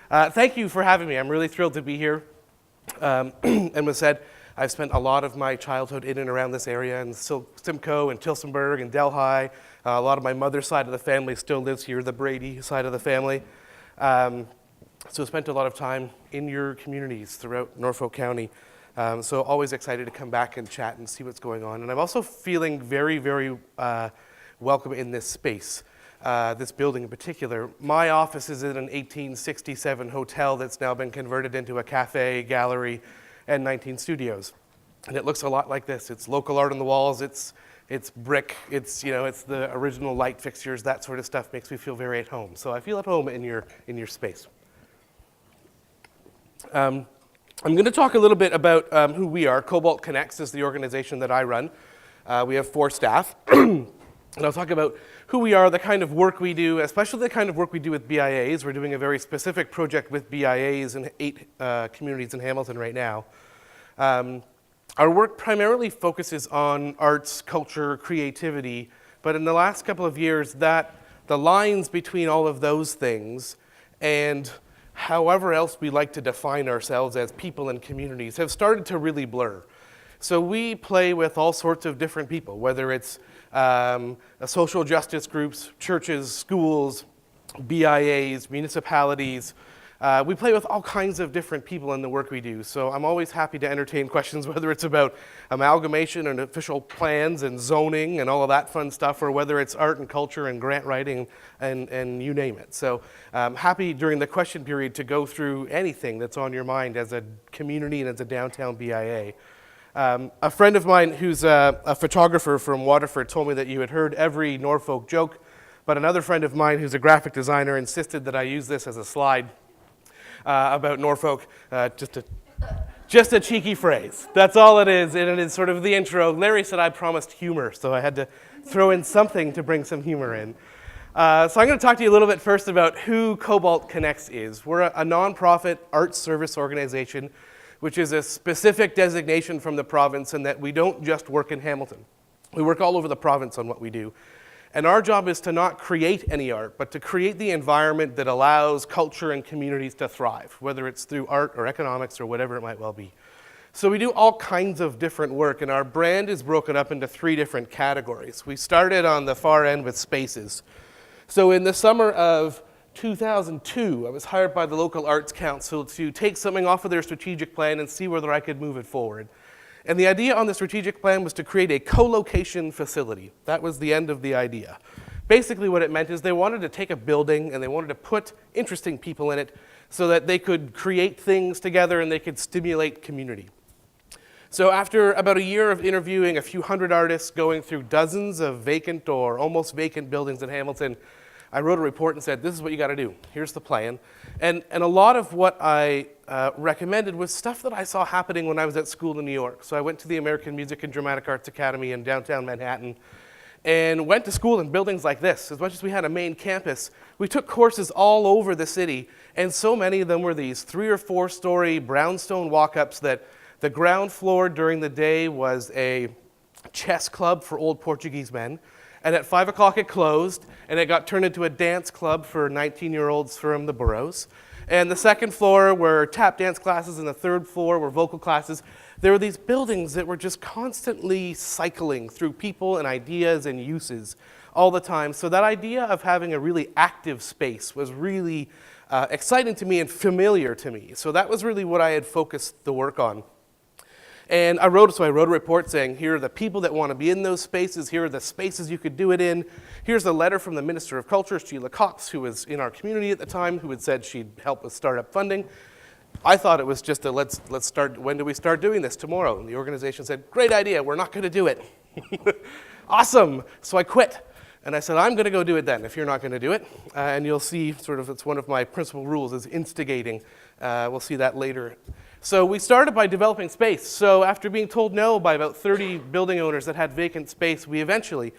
Thank you for having me. I'm really thrilled to be here. And was said, I've spent a lot of my childhood in and around this area in Simcoe and Tillsonburg and Delhi. A lot of my mother's side of the family still lives here, the Brady side of the family. So I spent a lot of time in your communities throughout Norfolk County. So always excited to come back and chat and see what's going on. And I'm also feeling very, very welcome in this space, this building in particular. My office is in an 1867 hotel that's now been converted into a cafe, gallery, and 19 studios. And it looks a lot like this. It's local art on the walls, it's brick, it's the original light fixtures, that sort of stuff makes me feel very at home. So I feel at home in your space. I'm going to talk a little bit about who we are. Cobalt Connects is the organization that I run. We have 4 staff. And I'll talk about who we are, the kind of work we do, especially the kind of work we do with BIAs. We're doing a very specific project with BIAs in 8 communities in Hamilton right now. Our work primarily focuses on arts, culture, creativity, but in the last couple of years, the lines between all of those things and however else we like to define ourselves as people and communities have started to really blur. So we play with all sorts of different people, whether it's social justice groups, churches, schools, BIAs, municipalities. We play with all kinds of different people in the work we do. So I'm always happy to entertain questions, whether it's about amalgamation and official plans and zoning and all of that fun stuff, or whether it's art and culture and grant writing and you name it. So I'm happy during the question period to go through anything that's on your mind as a community and as a downtown BIA. A friend of mine who's a photographer from Waterford told me that you had heard every Norfolk joke, but another friend of mine who's a graphic designer insisted that I use this as a slide about Norfolk, just a cheeky phrase. That's all it is, and it is sort of the intro. Larry said I promised humor, so I had to throw in something to bring some humor in. So I'm going to talk to you a little bit first about who Cobalt Connects is. We're a nonprofit arts service organization, which is a specific designation from the province in that we don't just work in Hamilton. We work all over the province on what we do. And our job is to not create any art, but to create the environment that allows culture and communities to thrive, whether it's through art or economics or whatever it might well be. So we do all kinds of different work, and our brand is broken up into 3 different categories. We started on the far end with spaces. So in the summer of 2002, I was hired by the local arts council to take something off of their strategic plan and see whether I could move it forward. And the idea on the strategic plan was to create a co-location facility. That was the end of the idea. Basically what it meant is they wanted to take a building and they wanted to put interesting people in it so that they could create things together and they could stimulate community. So after about a year of interviewing a few hundred artists, going through dozens of vacant or almost vacant buildings in Hamilton, I wrote a report and said, this is what you got to do. Here's the plan. And a lot of what I recommended was stuff that I saw happening when I was at school in New York. So I went to the American Music and Dramatic Arts Academy in downtown Manhattan and went to school in buildings like this. As much as we had a main campus, we took courses all over the city, and so many of them were these 3 or 4 story brownstone walk-ups that the ground floor during the day was a chess club for old Portuguese men. And at 5 o'clock it closed, and it got turned into a dance club for 19-year-olds from the boroughs. And the second floor were tap dance classes, and the third floor were vocal classes. There were these buildings that were just constantly cycling through people and ideas and uses all the time. So that idea of having a really active space was really exciting to me and familiar to me. So that was really what I had focused the work on. And I wrote a report saying, here are the people that want to be in those spaces, here are the spaces you could do it in. Here's a letter from the Minister of Culture, Sheila Cox, who was in our community at the time, who had said she'd help with startup funding. I thought it was just a let's start, when do we start doing this? Tomorrow. And the organization said, great idea, we're not going to do it. Awesome. So I quit. And I said, I'm going to go do it then, if you're not going to do it. And you'll see, sort of, it's one of my principal rules is instigating. We'll see that later. So we started by developing space. So after being told no by about 30 building owners that had vacant space, we eventually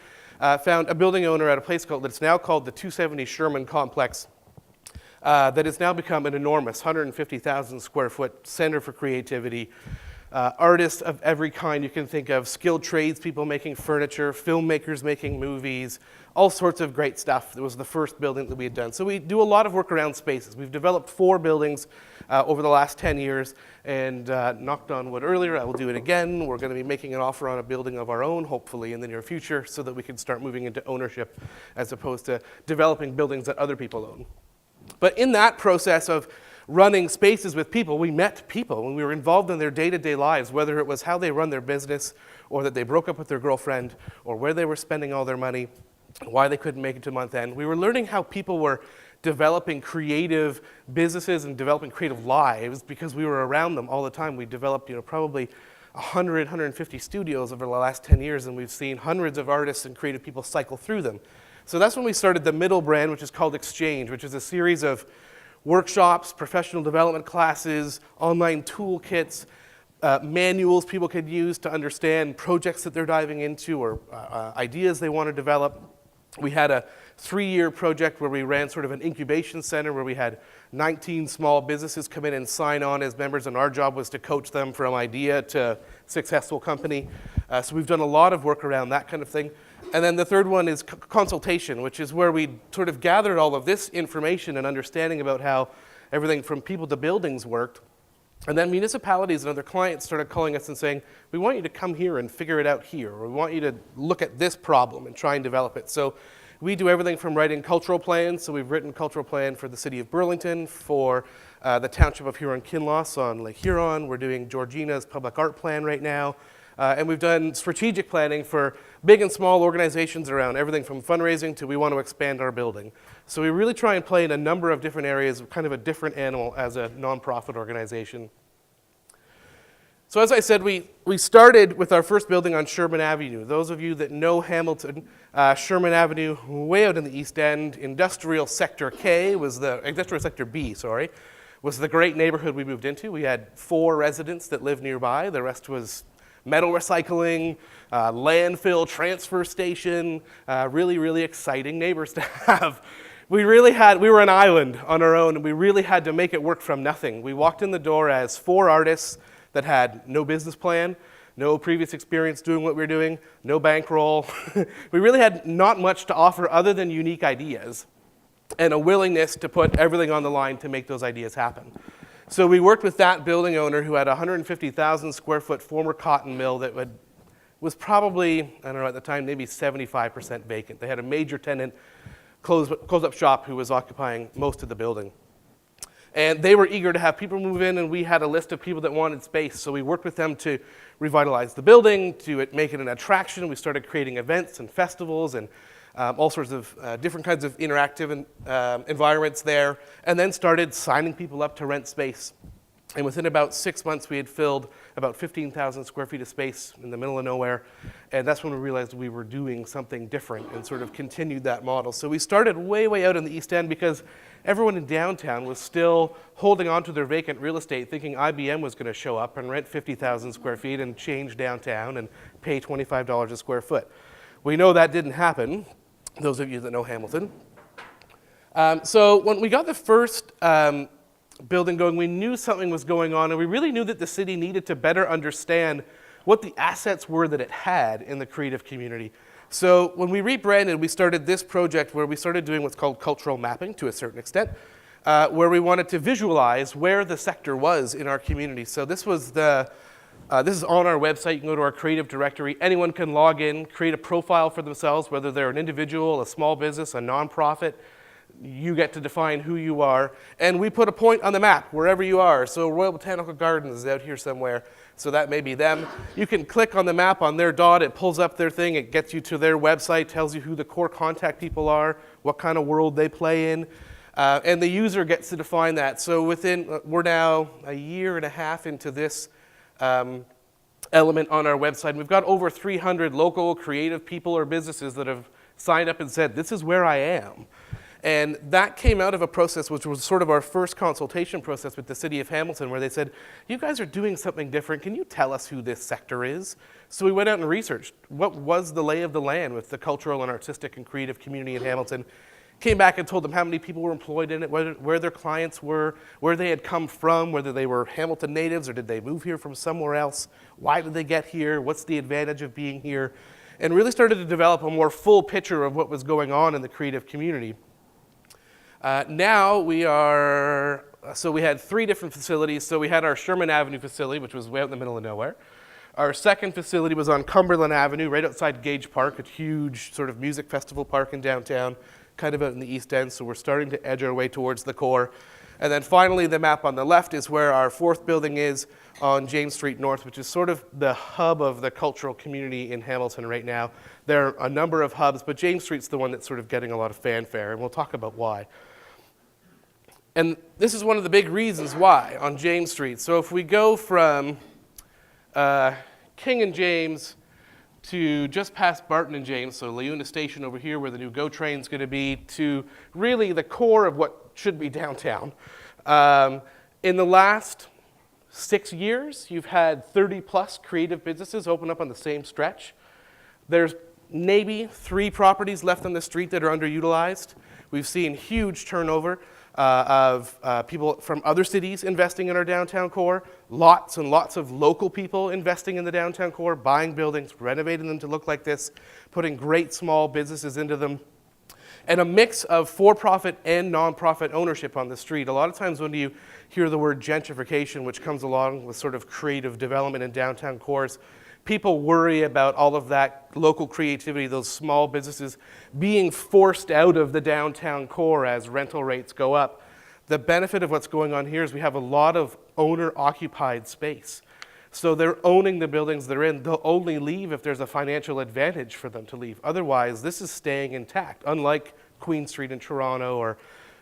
found a building owner at a place that's now called the 270 Sherman Complex that has now become an enormous 150,000 square foot center for creativity. artists of every kind you can think of, skilled tradespeople making furniture, filmmakers making movies, all sorts of great stuff. It was the first building that we had done. So we do a lot of work around spaces. We've developed 4 buildings over the last 10 years, and knocked on wood earlier, I will do it again. We're going to be making an offer on a building of our own, hopefully in the near future, so that we can start moving into ownership as opposed to developing buildings that other people own. But in that process of running spaces with people, we met people and we were involved in their day-to-day lives, whether it was how they run their business or that they broke up with their girlfriend or where they were spending all their money, why they couldn't make it to month end. We were learning how people were developing creative businesses and developing creative lives because we were around them all the time. We developed, probably 100, 150 studios over the last 10 years, and we've seen hundreds of artists and creative people cycle through them. So that's when we started the middle brand, which is called Exchange, which is a series of workshops, professional development classes, online toolkits, manuals people could use to understand projects that they're diving into or ideas they want to develop. We had a 3-year project where we ran sort of an incubation center where we had 19 small businesses come in and sign on as members, and our job was to coach them from idea to successful company. So we've done a lot of work around that kind of thing. And then the third one is consultation, which is where we sort of gathered all of this information and understanding about how everything from people to buildings worked. And then municipalities and other clients started calling us and saying, we want you to come here and figure it out here, or we want you to look at this problem and try and develop it. So we do everything from writing cultural plans. So we've written cultural plan for the city of Burlington, for the township of Huron-Kinloss on Lake Huron. We're doing Georgina's public art plan right now. And we've done strategic planning for big and small organizations around everything from fundraising to we want to expand our building. So we really try and play in a number of different areas, kind of a different animal as a nonprofit organization. So as I said, we started with our first building on Sherman Avenue. Those of you that know Hamilton, Sherman Avenue, way out in the East End, Industrial Sector B, was the great neighborhood we moved into. We had 4 residents that lived nearby. The rest was metal recycling, landfill transfer station, really, really exciting neighbors to have. We were an island on our own, and we really had to make it work from nothing. We walked in the door as 4 artists that had no business plan, no previous experience doing what we were doing, no bankroll. We really had not much to offer other than unique ideas and a willingness to put everything on the line to make those ideas happen. So we worked with that building owner who had a 150,000 square foot former cotton mill that was probably, I don't know at the time, maybe 75% vacant. They had a major tenant, close-up shop, who was occupying most of the building. And they were eager to have people move in, and we had a list of people that wanted space. So we worked with them to revitalize the building, to make it an attraction. We started creating events and festivals and all sorts of different kinds of interactive environments there, and then started signing people up to rent space. And within about 6 months, we had filled about 15,000 square feet of space in the middle of nowhere. And that's when we realized we were doing something different and sort of continued that model. So we started way, way out in the East End because everyone in downtown was still holding on to their vacant real estate, thinking IBM was going to show up and rent 50,000 square feet and change downtown and pay $25 a square foot. We know that didn't happen, those of you that know Hamilton. So when we got the first building going, we knew something was going on, and we really knew that the city needed to better understand what the assets were that it had in the creative community. So when we rebranded, we started this project where we started doing what's called cultural mapping to a certain extent, where we wanted to visualize where the sector was in our community. So this was this is on our website. You can go to our creative directory. Anyone can log in, create a profile for themselves, whether they're an individual, a small business, a nonprofit. You get to define who you are. And we put a point on the map wherever you are. So Royal Botanical Gardens is out here somewhere. So that may be them. You can click on the map on their dot. It pulls up their thing. It gets you to their website, tells you who the core contact people are, what kind of world they play in. And the user gets to define that. So we're now a year and a half into this element on our website. We've got over 300 local creative people or businesses that have signed up and said, this is where I am. And that came out of a process which was sort of our first consultation process with the city of Hamilton, where they said, you guys are doing something different. Can you tell us who this sector is? So we went out and researched what was the lay of the land with the cultural and artistic and creative community in Hamilton. came back and told them how many people were employed in it, where their clients were, where they had come from, whether they were Hamilton natives or did they move here from somewhere else, why did they get here, what's the advantage of being here, and really started to develop a more full picture of what was going on in the creative community. Now we are, so we had 3 different facilities. So we had our Sherman Avenue facility, which was way out in the middle of nowhere. Our second facility was on Cumberland Avenue, right outside Gage Park, a huge sort of music festival park in downtown, kind of out in the East End. So we're starting to edge our way towards the core. And then finally, the map on the left is where our 4th building is on James Street North, which is sort of the hub of the cultural community in Hamilton right now. There are a number of hubs, but James Street's the one that's sort of getting a lot of fanfare, and we'll talk about why. And this is one of the big reasons why on James Street. So if we go from King and James to just past Barton and James, so Leuna Station over here where the new GO train's going to be, to really the core of what should be downtown. In the last 6 years, you've had 30 plus creative businesses open up on the same stretch. There's maybe 3 properties left on the street that are underutilized. We've seen huge turnover of people from other cities investing in our downtown core, lots and lots of local people investing in the downtown core, buying buildings, renovating them to look like this, putting great small businesses into them, and a mix of for-profit and non-profit ownership on the street. A lot of times when you hear the word gentrification, which comes along with sort of creative development in downtown cores, people worry about all of that local creativity, those small businesses being forced out of the downtown core as rental rates go up. The benefit of what's going on here is we have a lot of owner-occupied space. So they're owning the buildings they're in. They'll only leave if there's a financial advantage for them to leave. Otherwise, this is staying intact, unlike Queen Street in Toronto or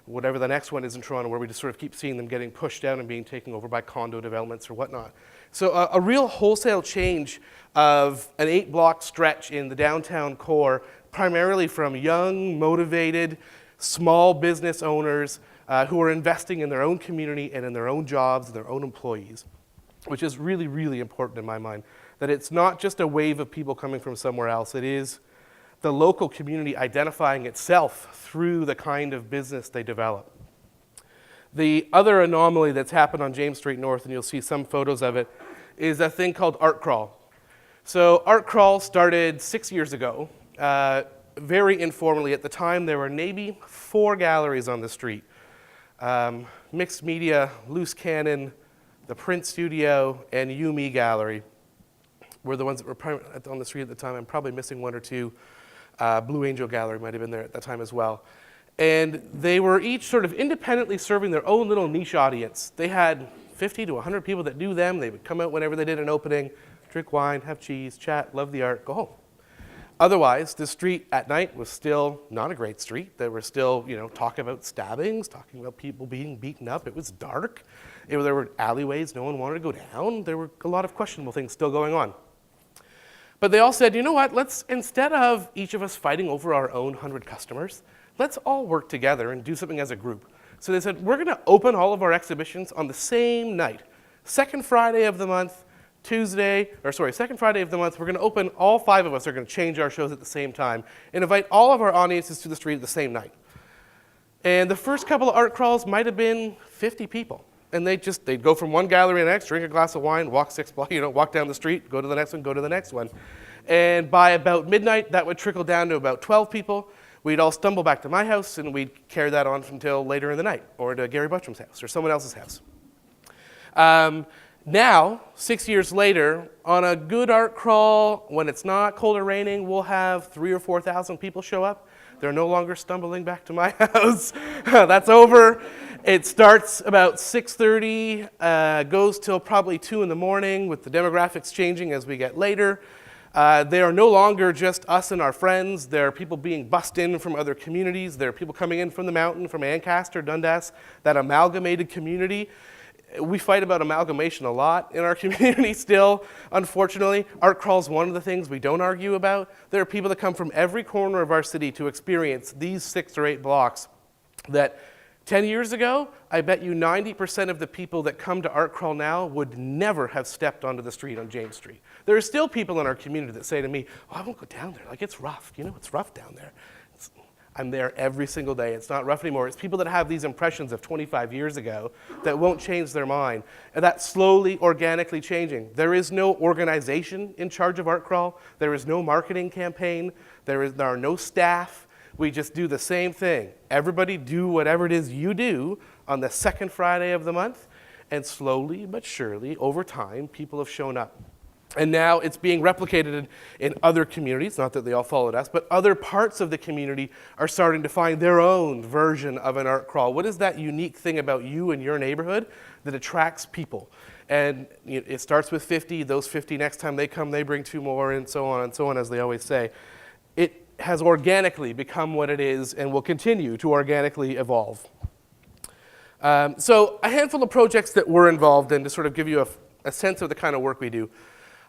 whatever the next one is in Toronto, where we just sort of keep seeing them getting pushed down and being taken over by condo developments or whatnot. So a real wholesale change of an 8-block stretch in the downtown core, primarily from young, motivated, small business owners who are investing in their own community and in their own jobs and their own employees, which is really, really important in my mind, that it's not just a wave of people coming from somewhere else. It is the local community identifying itself through the kind of business they develop. The other anomaly that's happened on James Street North, and you'll see some photos of it, is a thing called Art Crawl. So Art Crawl started 6 years ago, very informally. At the time, there were maybe 4 galleries on the street. Mixed Media, Loose Cannon, the Print Studio, and Yumi Gallery were the ones that were on the street at the time. I'm probably missing 1 or 2. Blue Angel Gallery might have been there at that time as well. And they were each sort of independently serving their own little niche audience. They had 50 to 100 people that knew them. They would come out whenever they did an opening, drink wine, have cheese, chat, love the art, go home. Otherwise, the street at night was still not a great street. There were still, talking about stabbings, talking about people being beaten up. It was dark. There were alleyways no one wanted to go down. There were a lot of questionable things still going on. But they all said, you know what, let's, instead of each of us fighting over our own 100 customers, let's all work together and do something as a group. So they said, we're going to open all of our exhibitions on the same night. Second Friday of the month, second Friday of the month, we're going to open, all 5 of us are going to change our shows at the same time and invite all of our audiences to the street at the same night. And the first couple of art crawls might have been 50 people. And they'd go from one gallery to the next, drink a glass of wine, walk 6 blocks, walk down the street, go to the next one, go to the next one. And by about midnight, that would trickle down to about 12 people. We'd all stumble back to my house, and we'd carry that on until later in the night, or to Gary Buttram's house, or someone else's house. Now, 6 years later, on a good art crawl, when it's not cold or raining, we'll have 3,000 or 4,000 people show up. They're no longer stumbling back to my house. That's over. It starts about 6:30, goes till probably 2 in the morning, with the demographics changing as we get later. They are no longer just us and our friends. There are people being bussed in from other communities. There are people coming in from the mountain, from Ancaster, Dundas, that amalgamated community. We fight about amalgamation a lot in our community still, unfortunately. Art Crawl's one of the things we don't argue about. There are people that come from every corner of our city to experience these 6 or 8 blocks that 10 years ago, I bet you 90% of the people that come to Art Crawl now would never have stepped onto the street on James Street. There are still people in our community that say to me, oh, I won't go down there. Like, it's rough. It's rough down there. I'm there every single day. It's not rough anymore. It's people that have these impressions of 25 years ago that won't change their mind. And that's slowly, organically changing. There is no organization in charge of Art Crawl. There is no marketing campaign. There are no staff. We just do the same thing. Everybody do whatever it is you do on the second Friday of the month. And slowly but surely, over time, people have shown up. And now it's being replicated in other communities, not that they all followed us, but other parts of the community are starting to find their own version of an art crawl. What is that unique thing about you and your neighborhood that attracts people? And it starts with 50, those 50, next time they come, they bring 2 more, and so on, as they always say. It has organically become what it is and will continue to organically evolve. So a handful of projects that we're involved in to sort of give you a sense of the kind of work we do.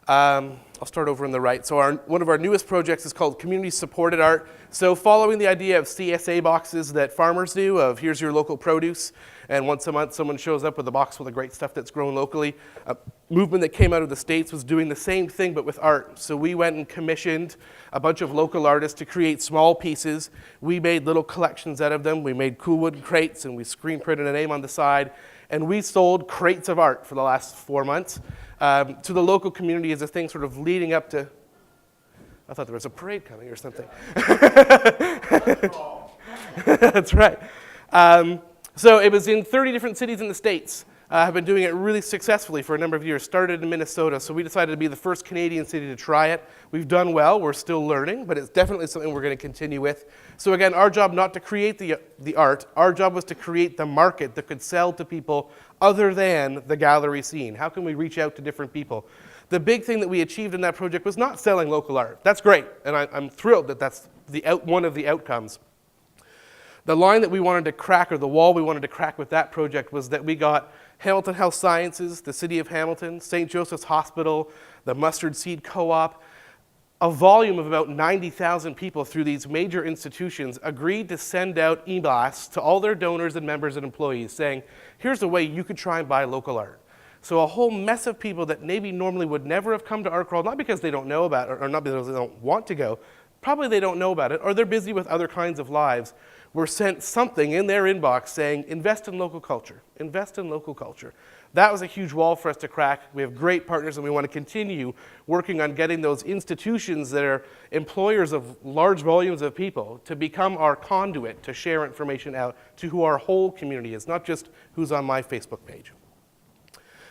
I'll start over on the right. So one of our newest projects is called Community Supported Art. So following the idea of CSA boxes that farmers do, of here's your local produce, and once a month someone shows up with a box with the great stuff that's grown locally. A movement that came out of the States was doing the same thing but with art. So we went and commissioned a bunch of local artists to create small pieces. We made little collections out of them. We made cool wooden crates and we screen printed a name on the side. And we sold crates of art for the last 4 months to the local community as a thing sort of leading up to, I thought there was a parade coming or something. That's right. So it was in 30 different cities in the States. I've been doing it really successfully for a number of years. Started in Minnesota, so we decided to be the first Canadian city to try it. We've done well. We're still learning, but it's definitely something we're going to continue with. So again, our job not to create the art. Our job was to create the market that could sell to people other than the gallery scene. How can we reach out to different people? The big thing that we achieved in that project was not selling local art. That's great, and I'm thrilled that that's one of the outcomes. The line that we wanted to crack, or the wall we wanted to crack with that project, was that we got Hamilton Health Sciences, the City of Hamilton, St. Joseph's Hospital, the Mustard Seed Co-op, a volume of about 90,000 people through these major institutions agreed to send out e-blasts to all their donors and members and employees saying, here's a way you could try and buy local art. So a whole mess of people that maybe normally would never have come to Art Crawl, not because they don't know about it or not because they don't want to go, probably they don't know about it or they're busy with other kinds of lives, were sent something in their inbox saying, invest in local culture, invest in local culture. That was a huge wall for us to crack. We have great partners and we want to continue working on getting those institutions that are employers of large volumes of people to become our conduit to share information out to who our whole community is, not just who's on my Facebook page.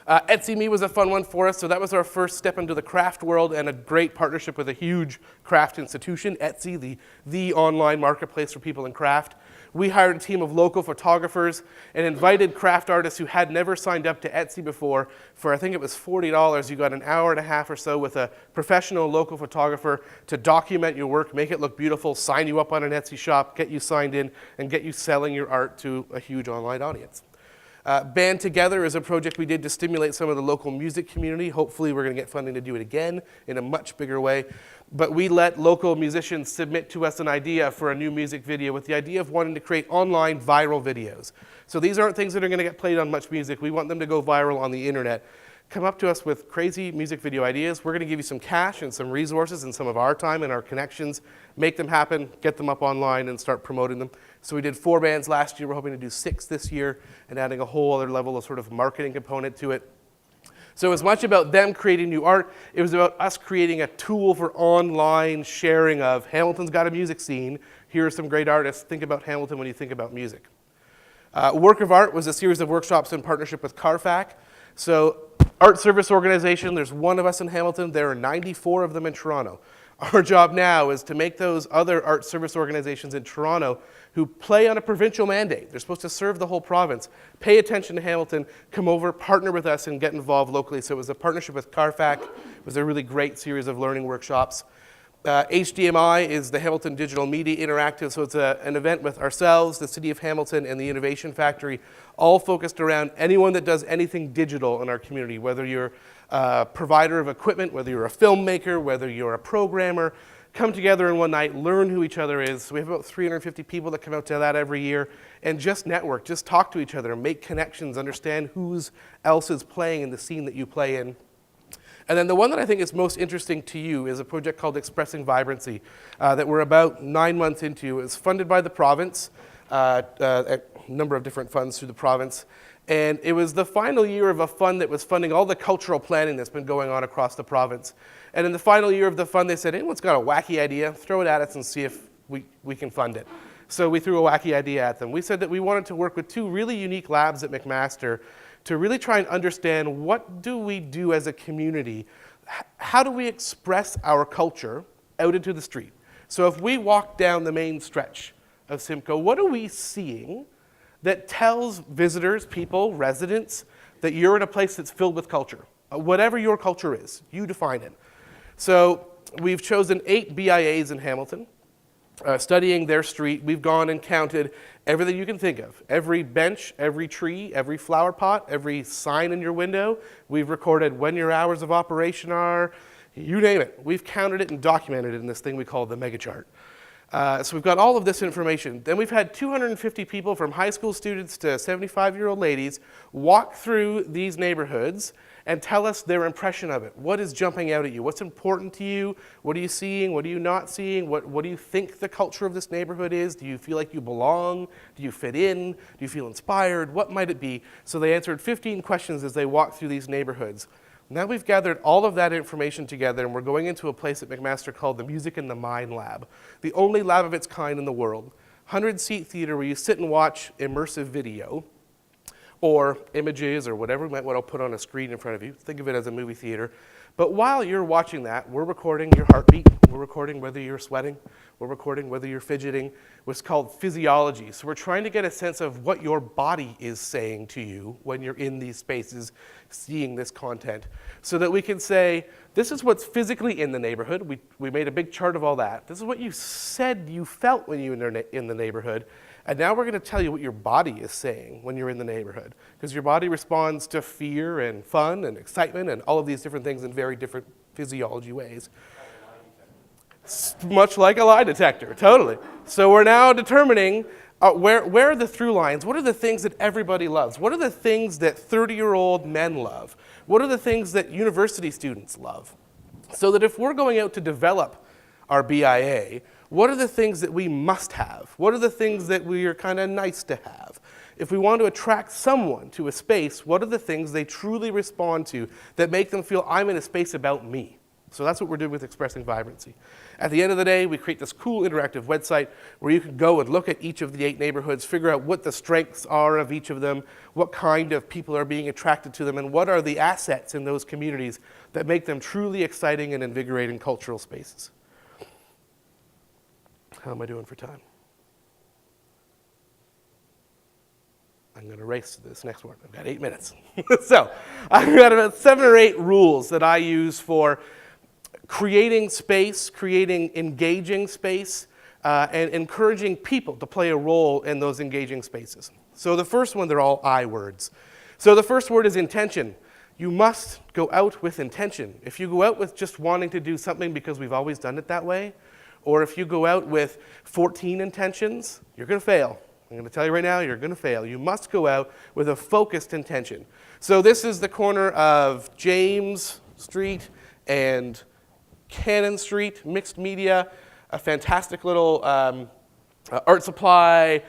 Etsy Me was a fun one for us, so that was our first step into the craft world and a great partnership with a huge craft institution, Etsy, the online marketplace for people in craft. We hired a team of local photographers and invited craft artists who had never signed up to Etsy before. For I think it was $40, you got an hour and a half or so with a professional local photographer to document your work, make it look beautiful, sign you up on an Etsy shop, get you signed in, and get you selling your art to a huge online audience. Band Together is a project we did to stimulate some of the local music community. Hopefully we're going to get funding to do it again in a much bigger way. But we let local musicians submit to us an idea for a new music video with the idea of wanting to create online viral videos. So these aren't things that are going to get played on much music. We want them to go viral on the internet. Come up to us with crazy music video ideas. We're going to give you some cash and some resources and some of our time and our connections. Make them happen, get them up online, and start promoting them. So we did 4 bands last year. We're hoping to do 6 this year and adding a whole other level of sort of marketing component to it. So as much about them creating new art, it was about us creating a tool for online sharing of Hamilton's got a music scene. Here are some great artists. Think about Hamilton when you think about music. Work of Art was a series of workshops in partnership with CARFAC. So art service organization, there's one of us in Hamilton. There are 94 of them in Toronto. Our job now is to make those other art service organizations in Toronto who play on a provincial mandate. They're supposed to serve the whole province. Pay attention to Hamilton, come over, partner with us, and get involved locally. So it was a partnership with CARFAC. It was a really great series of learning workshops. HDMI is the Hamilton Digital Media Interactive, so it's an event with ourselves, the City of Hamilton, and the Innovation Factory, all focused around anyone that does anything digital in our community, whether you're a provider of equipment, whether you're a filmmaker, whether you're a programmer. Come together in one night, learn who each other is. So we have about 350 people that come out to that every year, and just network, just talk to each other, make connections, understand who else is playing in the scene that you play in. And then the one that I think is most interesting to you is a project called Expressing Vibrancy that we're about 9 months into. It's funded by the province, a number of different funds through the province. And it was the final year of a fund that was funding all the cultural planning that's been going on across the province. And in the final year of the fund, they said, anyone's got a wacky idea, throw it at us and see if we can fund it. So we threw a wacky idea at them. We said that we wanted to work with 2 really unique labs at McMaster to really try and understand what do we do as a community. How do we express our culture out into the street? So if we walk down the main stretch of Simcoe, what are we seeing that tells visitors, people, residents, that you're in a place that's filled with culture? Whatever your culture is, you define it. So we've chosen 8 BIAs in Hamilton. Studying their street, we've gone and counted everything you can think of. Every bench, every tree, every flower pot, every sign in your window. We've recorded when your hours of operation are, you name it. We've counted it and documented it in this thing we call the mega chart. So we've got all of this information. Then we've had 250 people from high school students to 75-year-old ladies walk through these neighborhoods and tell us their impression of it. What is jumping out at you? What's important to you? What are you seeing? What are you not seeing? What do you think the culture of this neighborhood is? Do you feel like you belong? Do you fit in? Do you feel inspired? What might it be? So they answered 15 questions as they walked through these neighborhoods. Now we've gathered all of that information together and we're going into a place at McMaster called the Music in the Mind Lab, the only lab of its kind in the world. 100-seat theater where you sit and watch immersive video or images or whatever you might want to put on a screen in front of you. Think of it as a movie theater. But while you're watching that, we're recording your heartbeat. We're recording whether you're sweating. We're recording whether you're fidgeting. What's called physiology. So we're trying to get a sense of what your body is saying to you when you're in these spaces, seeing this content, so that we can say, this is what's physically in the neighborhood. We made a big chart of all that. This is what you said you felt when you were in the neighborhood. And now we're going to tell you what your body is saying when you're in the neighborhood. Because your body responds to fear and fun and excitement and all of these different things in very different physiology ways. Much like a lie detector, totally. So we're now determining where are the through lines? What are the things that everybody loves? What are the things that 30-year-old men love? What are the things that university students love? So that if we're going out to develop our BIA, what are the things that we must have? What are the things that we are kind of nice to have? If we want to attract someone to a space, what are the things they truly respond to that make them feel I'm in a space about me? So that's what we're doing with Expressing Vibrancy. At the end of the day, we create this cool interactive website where you can go and look at each of the 8 neighborhoods, figure out what the strengths are of each of them, what kind of people are being attracted to them, and what are the assets in those communities that make them truly exciting and invigorating cultural spaces. How am I doing for time? I'm going to race to this next one. I've got 8 minutes. So I've got about 7 or 8 rules that I use for creating space, creating engaging space, and encouraging people to play a role in those engaging spaces. So the first one, they're all I words. So the first word is intention. You must go out with intention. If you go out with just wanting to do something because we've always done it that way, or if you go out with 14 intentions, you're going to fail. I'm going to tell you right now, you're going to fail. You must go out with a focused intention. So this is the corner of James Street and Cannon Street, mixed media, a fantastic little art supply,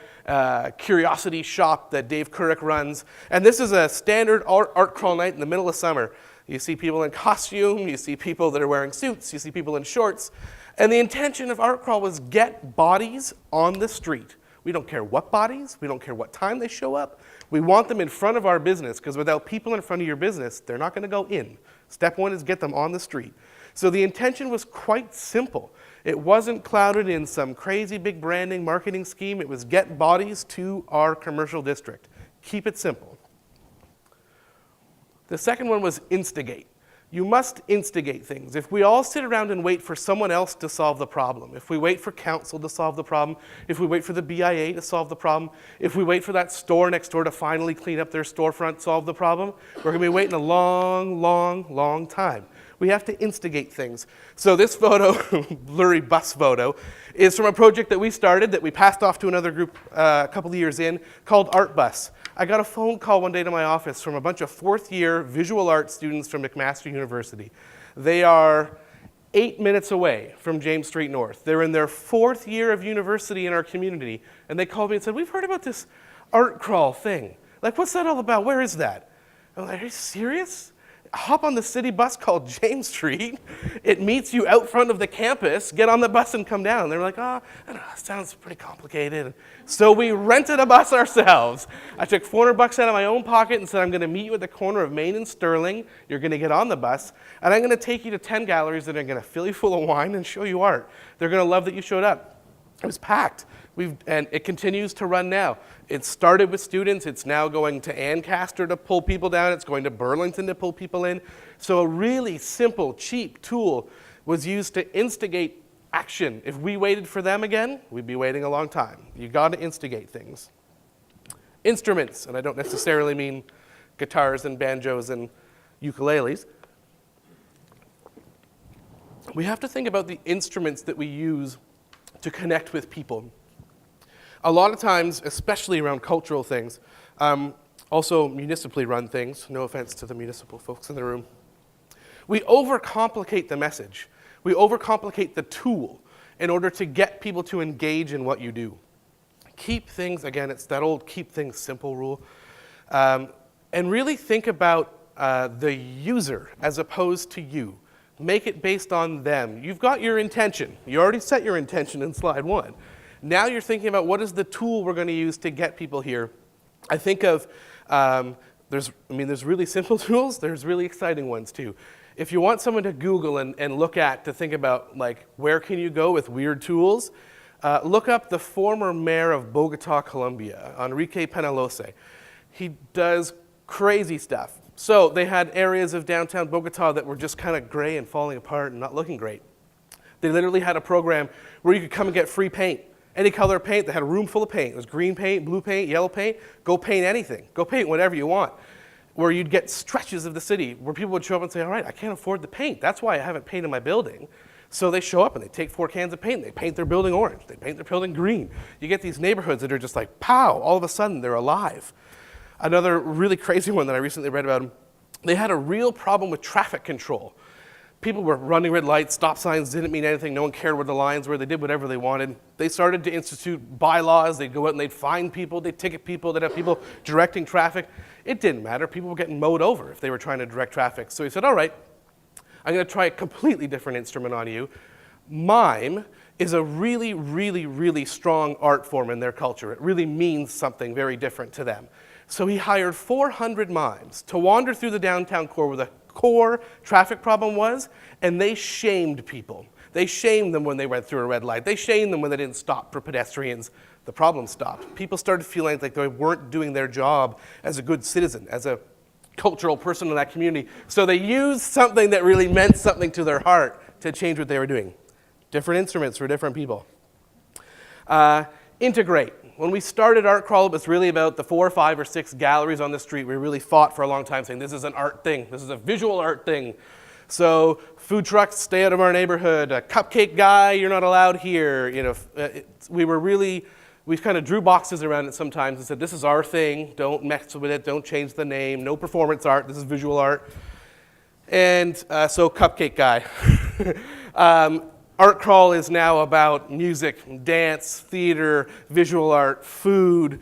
curiosity shop that Dave Couric runs. And this is a standard art crawl night in the middle of summer. You see people in costume, you see people that are wearing suits, you see people in shorts. And the intention of art crawl was get bodies on the street. We don't care what bodies, we don't care what time they show up. We want them in front of our business, because without people in front of your business, they're not going to go in. Step 1 is get them on the street. So the intention was quite simple. It wasn't clouded in some crazy big branding marketing scheme. It was get bodies to our commercial district. Keep it simple. The second one was instigate. You must instigate things. If we all sit around and wait for someone else to solve the problem, if we wait for council to solve the problem, if we wait for the BIA to solve the problem, if we wait for that store next door to finally clean up their storefront, solve the problem, we're going to be waiting a long, long, long time. We have to instigate things. So this photo, blurry bus photo, is from a project that we started that we passed off to another group a couple of years in called Art Bus. I got a phone call one day to my office from a bunch of fourth-year visual arts students from McMaster University. They are 8 minutes away from James Street North. They're in their 4th year of university in our community, and they called me and said, we've heard about this art crawl thing. Like, what's that all about? Where is that? I'm like, are you serious? Hop on the city bus called James Street. It meets you out front of the campus. Get on the bus and come down. They're like, oh, I don't know, it sounds pretty complicated. So we rented a bus ourselves. I took $400 out of my own pocket and said, I'm going to meet you at the corner of Main and Sterling. You're going to get on the bus, and I'm going to take you to 10 galleries that are going to fill you full of wine and show you art. They're going to love that you showed up. It was packed. And it continues to run now. It started with students. It's now going to Ancaster to pull people down. It's going to Burlington to pull people in. So a really simple, cheap tool was used to instigate action. If we waited for them again, we'd be waiting a long time. You got to instigate things. Instruments, and I don't necessarily mean guitars and banjos and ukuleles. We have to think about the instruments that we use to connect with people. A lot of times, especially around cultural things, also municipally run things, no offense to the municipal folks in the room, we overcomplicate the message. We overcomplicate the tool in order to get people to engage in what you do. Keep things, again, it's that old keep things simple rule, and really think about the user as opposed to you. Make it based on them. You've got your intention. You already set your intention in slide 1. Now you're thinking about what is the tool we're going to use to get people here. I think of, there's really simple tools, there's really exciting ones too. If you want someone to Google and look at, to think about, like, where can you go with weird tools, look up the former mayor of Bogota, Colombia, Enrique Peñalosa. He does crazy stuff. So they had areas of downtown Bogota that were just kind of gray and falling apart and not looking great. They literally had a program where you could come and get free paint. Any color paint. They had a room full of paint. It was green paint, blue paint, yellow paint. Go paint anything. Go paint whatever you want. Where you'd get stretches of the city where people would show up and say, all right, I can't afford the paint. That's why I haven't painted my building. So they show up and they take 4 cans of paint. They paint their building orange. They paint their building green. You get these neighborhoods that are just like, pow, all of a sudden they're alive. Another really crazy one that I recently read about, they had a real problem with traffic control. People were running red lights, stop signs didn't mean anything, no one cared where the lines were, they did whatever they wanted. They started to institute bylaws, they'd go out and they'd fine people, they'd ticket people, they'd have people directing traffic. It didn't matter, people were getting mowed over if they were trying to direct traffic. So he said, all right, I'm gonna try a completely different instrument on you. Mime is a really, really, really strong art form in their culture. It really means something very different to them. So he hired 400 mimes to wander through the downtown core where the core traffic problem was, and they shamed people. They shamed them when they went through a red light. They shamed them when they didn't stop for pedestrians. The problem stopped. People started feeling like they weren't doing their job as a good citizen, as a cultural person in that community. So they used something that really meant something to their heart to change what they were doing. Different instruments for different people. Integrate. When we started Art Crawl, it was really about the 4, 5, or 6 galleries on the street. We really fought for a long time saying this is an art thing. This is a visual art thing. So food trucks, stay out of our neighborhood. A cupcake guy, you're not allowed here. You know, we kind of drew boxes around it sometimes and said, this is our thing. Don't mess with it. Don't change the name. No performance art. This is visual art. And so cupcake guy. Art Crawl is now about music, dance, theater, visual art, food,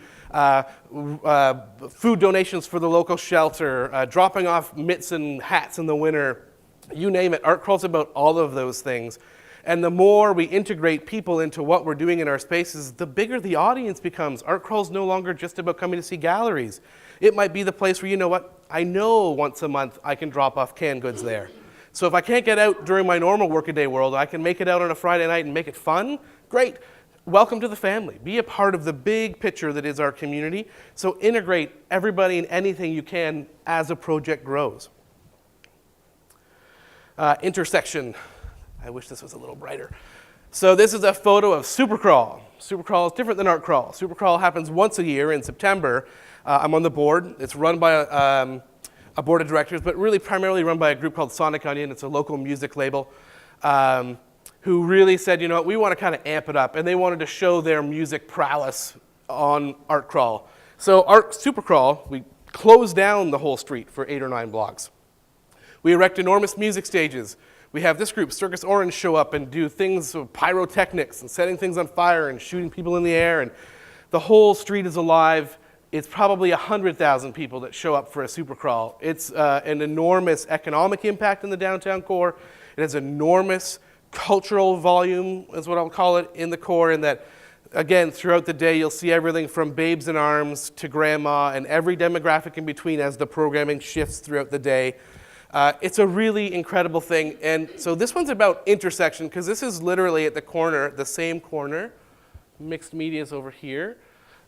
food donations for the local shelter, dropping off mitts and hats in the winter. You name it, Art Crawl's about all of those things. And the more we integrate people into what we're doing in our spaces, the bigger the audience becomes. Art Crawl's no longer just about coming to see galleries. It might be the place where, you know what, I know once a month I can drop off canned goods there. So if I can't get out during my normal workaday world, I can make it out on a Friday night and make it fun. Great. Welcome to the family. Be a part of the big picture that is our community. So integrate everybody and anything you can as a project grows. Intersection. I wish this was a little brighter. So this is a photo of Supercrawl. Supercrawl is different than Art Crawl. Supercrawl happens once a year in September. I'm on the board. It's run by a board of directors, but really primarily run by a group called Sonic Onion. It's a local music label who really said, you know what, we want to kind of amp it up. And they wanted to show their music prowess on Art Crawl. So Super Crawl, we closed down the whole street for 8 or 9 blocks. We erect enormous music stages. We have this group, Circus Orange, show up and do things of pyrotechnics and setting things on fire and shooting people in the air. And the whole street is alive. It's probably 100,000 people that show up for a Super Crawl. It's an enormous economic impact in the downtown core. It has enormous cultural volume, is what I'll call it, in the core, in that, again, throughout the day, you'll see everything from babes in arms to grandma and every demographic in between as the programming shifts throughout the day. It's a really incredible thing. And so this one's about intersection, because this is literally at the corner, the same corner, mixed media is over here,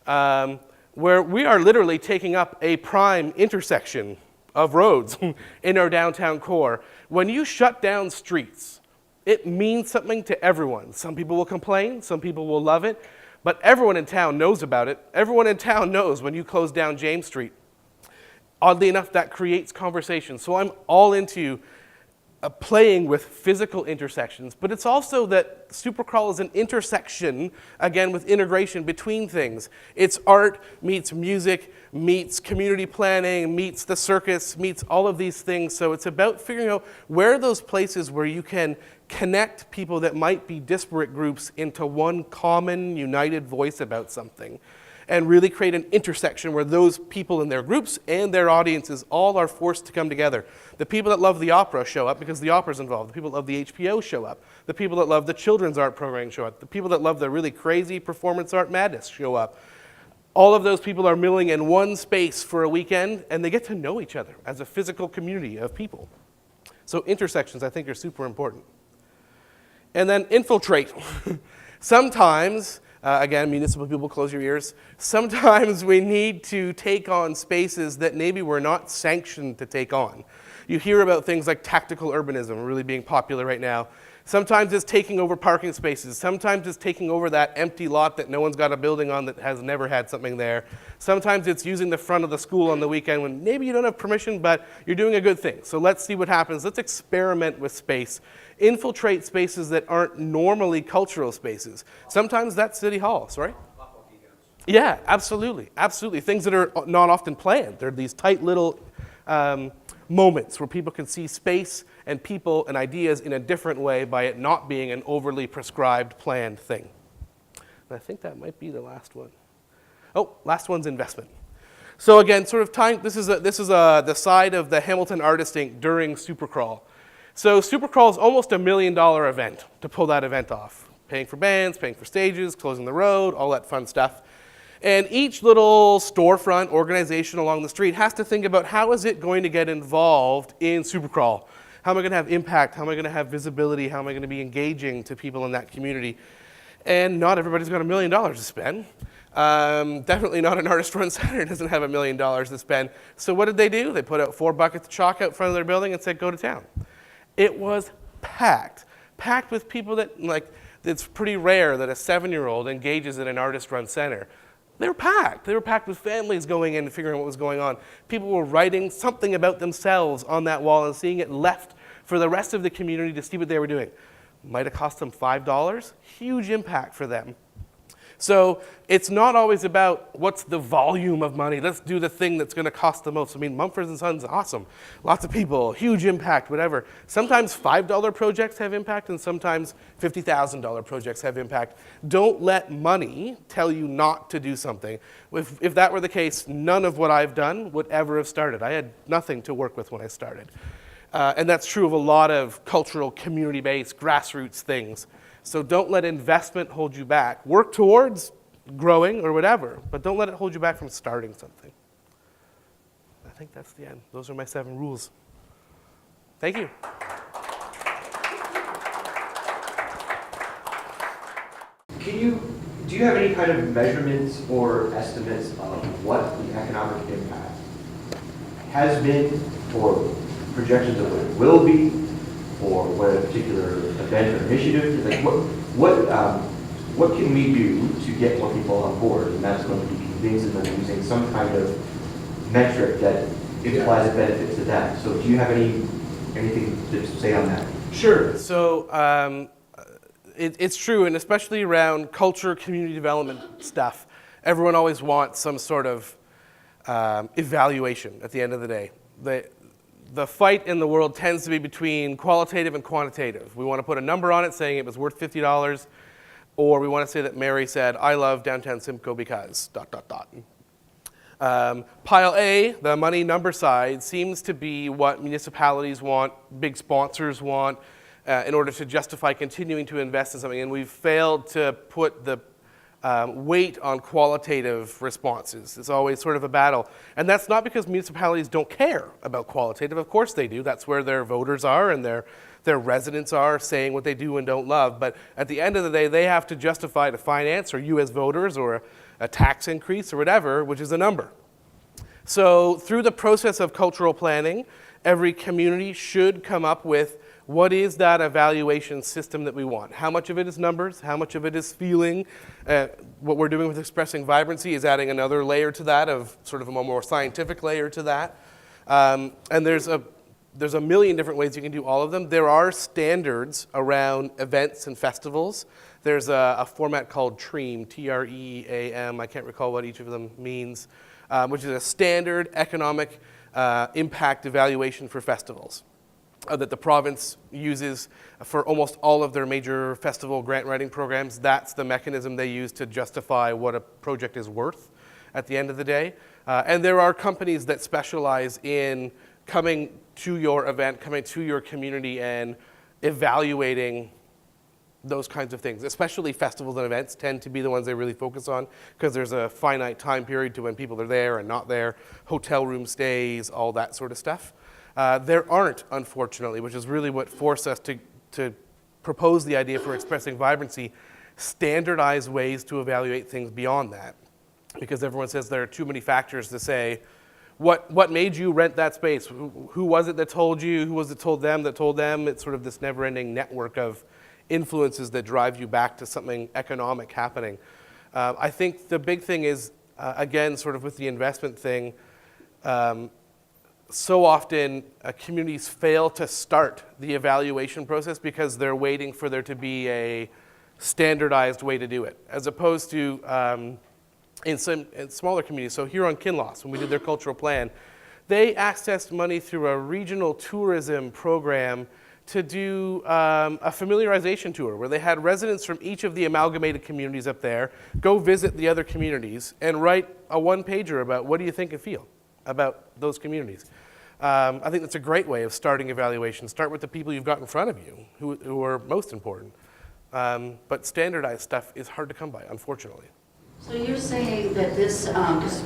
where we are literally taking up a prime intersection of roads in our downtown core. When you shut down streets, it means something to everyone. Some people will complain, some people will love it, but everyone in town knows about it. Everyone in town knows when you close down James Street. Oddly enough, that creates conversation. So I'm all into playing with physical intersections, but it's also that Supercrawl is an intersection, again, with integration between things. It's art meets music, meets community planning, meets the circus, meets all of these things. So it's about figuring out where are those places where you can connect people that might be disparate groups into one common, united voice about something, and really create an intersection where those people in their groups and their audiences all are forced to come together. The people that love the opera show up because the opera's involved. The people that love the HPO show up. The people that love the children's art programming show up. The people that love the really crazy performance art madness show up. All of those people are milling in one space for a weekend, and they get to know each other as a physical community of people. So intersections, I think, are super important. And then infiltrate. Sometimes, again, municipal people, close your ears. Sometimes we need to take on spaces that maybe we're not sanctioned to take on. You hear about things like tactical urbanism really being popular right now. Sometimes it's taking over parking spaces. Sometimes it's taking over that empty lot that no one's got a building on that has never had something there. Sometimes it's using the front of the school on the weekend when maybe you don't have permission, but you're doing a good thing. So let's see what happens. Let's experiment with space. Infiltrate spaces that aren't normally cultural spaces. Sometimes that's City Hall, sorry? Yeah, absolutely, absolutely. Things that are not often planned. They're these tight little moments where people can see space and people and ideas in a different way by it not being an overly prescribed, planned thing. And I think that might be the last one. Oh, last one's investment. So again, sort of time. This is the side of the Hamilton Artist Inc. during Supercrawl. So Supercrawl is almost $1 million event to pull that event off. Paying for bands, paying for stages, closing the road, all that fun stuff. And each little storefront organization along the street has to think about how is it going to get involved in Supercrawl? How am I going to have impact? How am I going to have visibility? How am I going to be engaging to people in that community? And not everybody's got $1 million to spend. Definitely not an artist-run center doesn't have $1 million to spend. So what did they do? They put out 4 buckets of chalk out front of their building and said, go to town. It was packed with people that, like, it's pretty rare that a 7-year-old engages in an artist-run center. They were packed. They were packed with families going in and figuring out what was going on. People were writing something about themselves on that wall and seeing it left for the rest of the community to see what they were doing. Might have cost them $5. Huge impact for them. So it's not always about what's the volume of money. Let's do the thing that's going to cost the most. I mean, Mumford & Sons, awesome. Lots of people, huge impact, whatever. Sometimes $5 projects have impact, and sometimes $50,000 projects have impact. Don't let money tell you not to do something. If that were the case, none of what I've done would ever have started. I had nothing to work with when I started. And that's true of a lot of cultural, community-based, grassroots things. So don't let investment hold you back. Work towards growing or whatever, but don't let it hold you back from starting something. I think that's the end. Those are my 7 rules. Thank you. Do you have any kind of measurements or estimates of what the economic impact has been, or projections of what it will be, or what a particular event or initiative is? Like what can we do to get more people on board? And that's going to be convincing them using some kind of metric that implies a benefit to them. So do you have anything to say on that? Sure. So it's true, and especially around culture, community development stuff, everyone always wants some sort of evaluation at the end of the day. The fight in the world tends to be between qualitative and quantitative. We want to put a number on it saying it was worth $50, or we want to say that Mary said, I love downtown Simcoe because ... Pile A, the money number side, seems to be what municipalities want, big sponsors want, in order to justify continuing to invest in something. And we've failed to put the weight on qualitative responses. It's always sort of a battle. And that's not because municipalities don't care about qualitative. Of course they do. That's where their voters are and their residents are saying what they do and don't love. But at the end of the day, they have to justify to finance, or you as voters, or a tax increase or whatever, which is a number. So through the process of cultural planning, every community should come up with what is that evaluation system that we want. How much of it is numbers? How much of it is feeling? What we're doing with Expressing Vibrancy is adding another layer to that, of sort of a more scientific layer to that. And there's a million different ways you can do all of them. There are standards around events and festivals. There's a format called TREAM, T-R-E-A-M. I can't recall what each of them means, which is a standard economic impact evaluation for festivals that the province uses for almost all of their major festival grant writing programs. That's the mechanism they use to justify what a project is worth at the end of the day. And there are companies that specialize in coming to your event, coming to your community and evaluating those kinds of things. Especially festivals and events tend to be the ones they really focus on, because there's a finite time period to when people are there and not there, hotel room stays, all that sort of stuff. There aren't, unfortunately, which is really what forced us to propose the idea for Expressing Vibrancy, standardized ways to evaluate things beyond that. Because everyone says there are too many factors to say, what made you rent that space? Who was it that told you? Who was it told them that told them? It's sort of this never-ending network of influences that drive you back to something economic happening. I think the big thing is, again, sort of with the investment thing, so often communities fail to start the evaluation process because they're waiting for there to be a standardized way to do it, as opposed to in smaller communities. So here on Kinloss, when we did their cultural plan, they accessed money through a regional tourism program to do a familiarization tour where they had residents from each of the amalgamated communities up there go visit the other communities and write a one-pager about what do you think and feel about those communities. I think that's a great way of starting evaluation. Start with the people you've got in front of you who are most important. But standardized stuff is hard to come by, unfortunately. So you're saying that this, just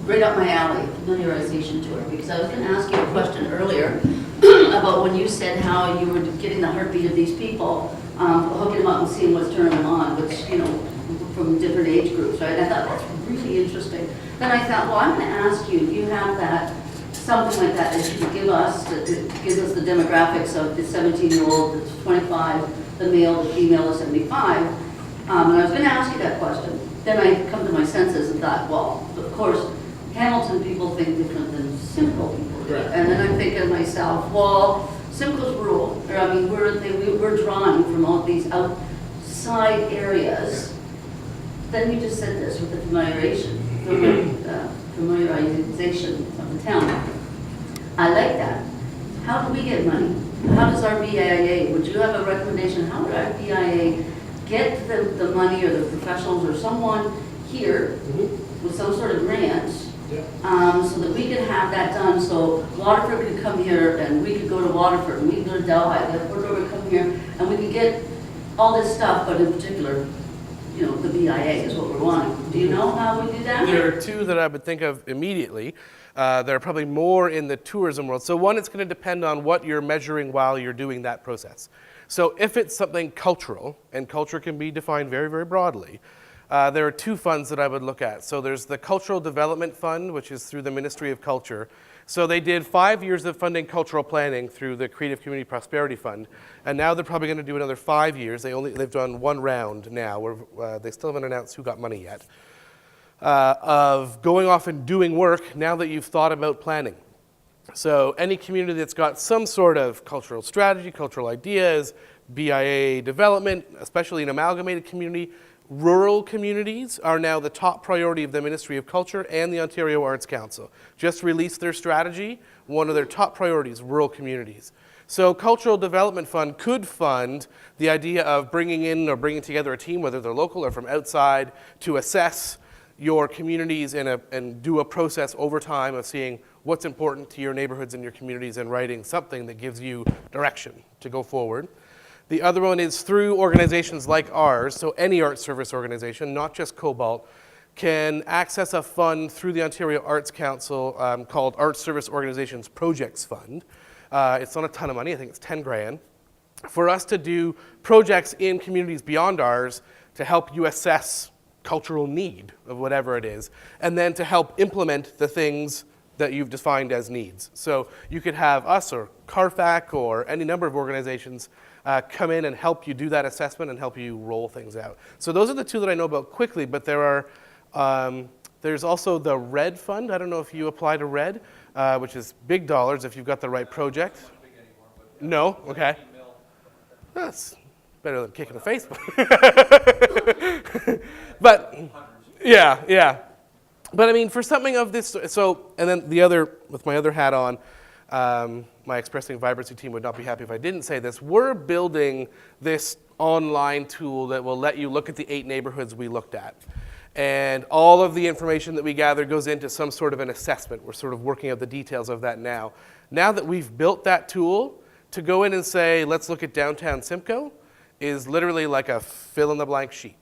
right up my alley, familiarization tour, because I was going to ask you a question earlier about when you said how you were getting the heartbeat of these people, hooking them up and seeing what's turning them on, which, you know, from different age groups, right? I thought that's really interesting. Then I thought, well, I'm going to ask you, if you have that, something like that you could give us, that gives us the demographics of the 17-year-old, the 25, the male, the female, the 75, and I was going to ask you that question. Then I come to my senses and thought, well, of course, Hamilton people think different than Simcoe people do. Right. And then I'm thinking to myself, well, Simcoe's rural. Or, I mean, we're drawing from all these outside areas. Then you just said this with the familiarization of the town. I like that. How do we get money? How does our BIA, would you have a recommendation, how would our BIA get the money or the professionals or someone here with some sort of grant so that we can have that done, so Waterford could come here and we could go to Waterford and we could go to Delhi, the Port would come here and we could get all this stuff, but in particular, you know, the BIA is what we're wanting. Do you know how we do that? There are two that I would think of immediately. There are probably more in the tourism world. So one, it's going to depend on what you're measuring while you're doing that process. So if it's something cultural, and culture can be defined very, very broadly, there are two funds that I would look at. So there's the Cultural Development Fund, which is through the Ministry of Culture. So they did 5 years of funding cultural planning through the Creative Community Prosperity Fund, and now they're probably going to do another 5 years. They've done one round now, where they still haven't announced who got money yet, of going off and doing work now that you've thought about planning. So any community that's got some sort of cultural strategy, cultural ideas, BIA development, especially an amalgamated community, rural communities are now the top priority of the Ministry of Culture and the Ontario Arts Council. Just released their strategy, one of their top priorities, rural communities. So Cultural Development Fund could fund the idea of bringing in or bringing together a team, whether they're local or from outside, to assess your communities and do a process over time of seeing what's important to your neighborhoods and your communities and writing something that gives you direction to go forward. The other one is through organizations like ours, so any art service organization, not just Cobalt, can access a fund through the Ontario Arts Council called Art Service Organizations Projects Fund. It's not a ton of money, I think it's 10 grand, for us to do projects in communities beyond ours to help you assess cultural need of whatever it is, and then to help implement the things that you've defined as needs. So you could have us or CARFAC or any number of organizations come in and help you do that assessment and help you roll things out. So those are the two that I know about quickly, but there are, there's also the RED Fund. I don't know if you apply to RED, which is big dollars if you've got the right project. No? Okay. That's better than kicking the face. But, yeah. But I mean, for something of this, so, and then the other, with my other hat on, my Expressing Vibrancy team would not be happy if I didn't say this. We're building this online tool that will let you look at the 8 neighborhoods we looked at. And all of the information that we gather goes into some sort of an assessment. We're sort of working out the details of that now. Now that we've built that tool, to go in and say, let's look at downtown Simcoe, is literally like a fill-in-the-blank sheet.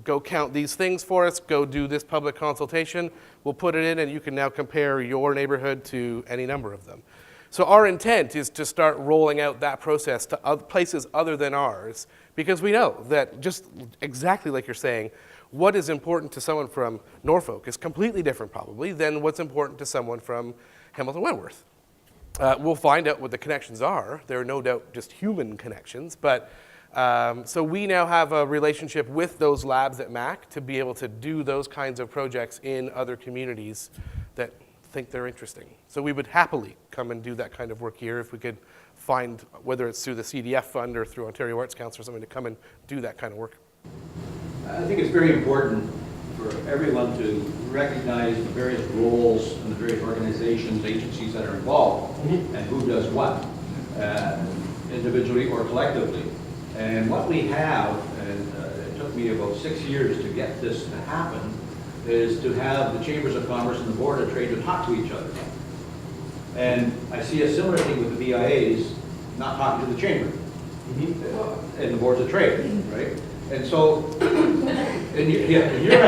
Go count these things for us, go do this public consultation, we'll put it in, and you can now compare your neighborhood to any number of them. So our intent is to start rolling out that process to other places other than ours, because we know that, just exactly like you're saying, what is important to someone from Norfolk is completely different probably than what's important to someone from Hamilton Wentworth. We'll find out what the connections are. There are no doubt just human connections, but so we now have a relationship with those labs at MAC to be able to do those kinds of projects in other communities that think they're interesting. So we would happily come and do that kind of work here if we could find, whether it's through the CDF fund or through Ontario Arts Council or something, to come and do that kind of work. I think it's very important for everyone to recognize the various roles and the various organizations, agencies that are involved, and who does what, individually or collectively. And what we have, and it took me about 6 years to get this to happen, is to have the Chambers of Commerce and the Board of Trade to talk to each other. And I see a similar thing with the BIAs not talking to the Chamber and the Boards of Trade, right? And so, and you're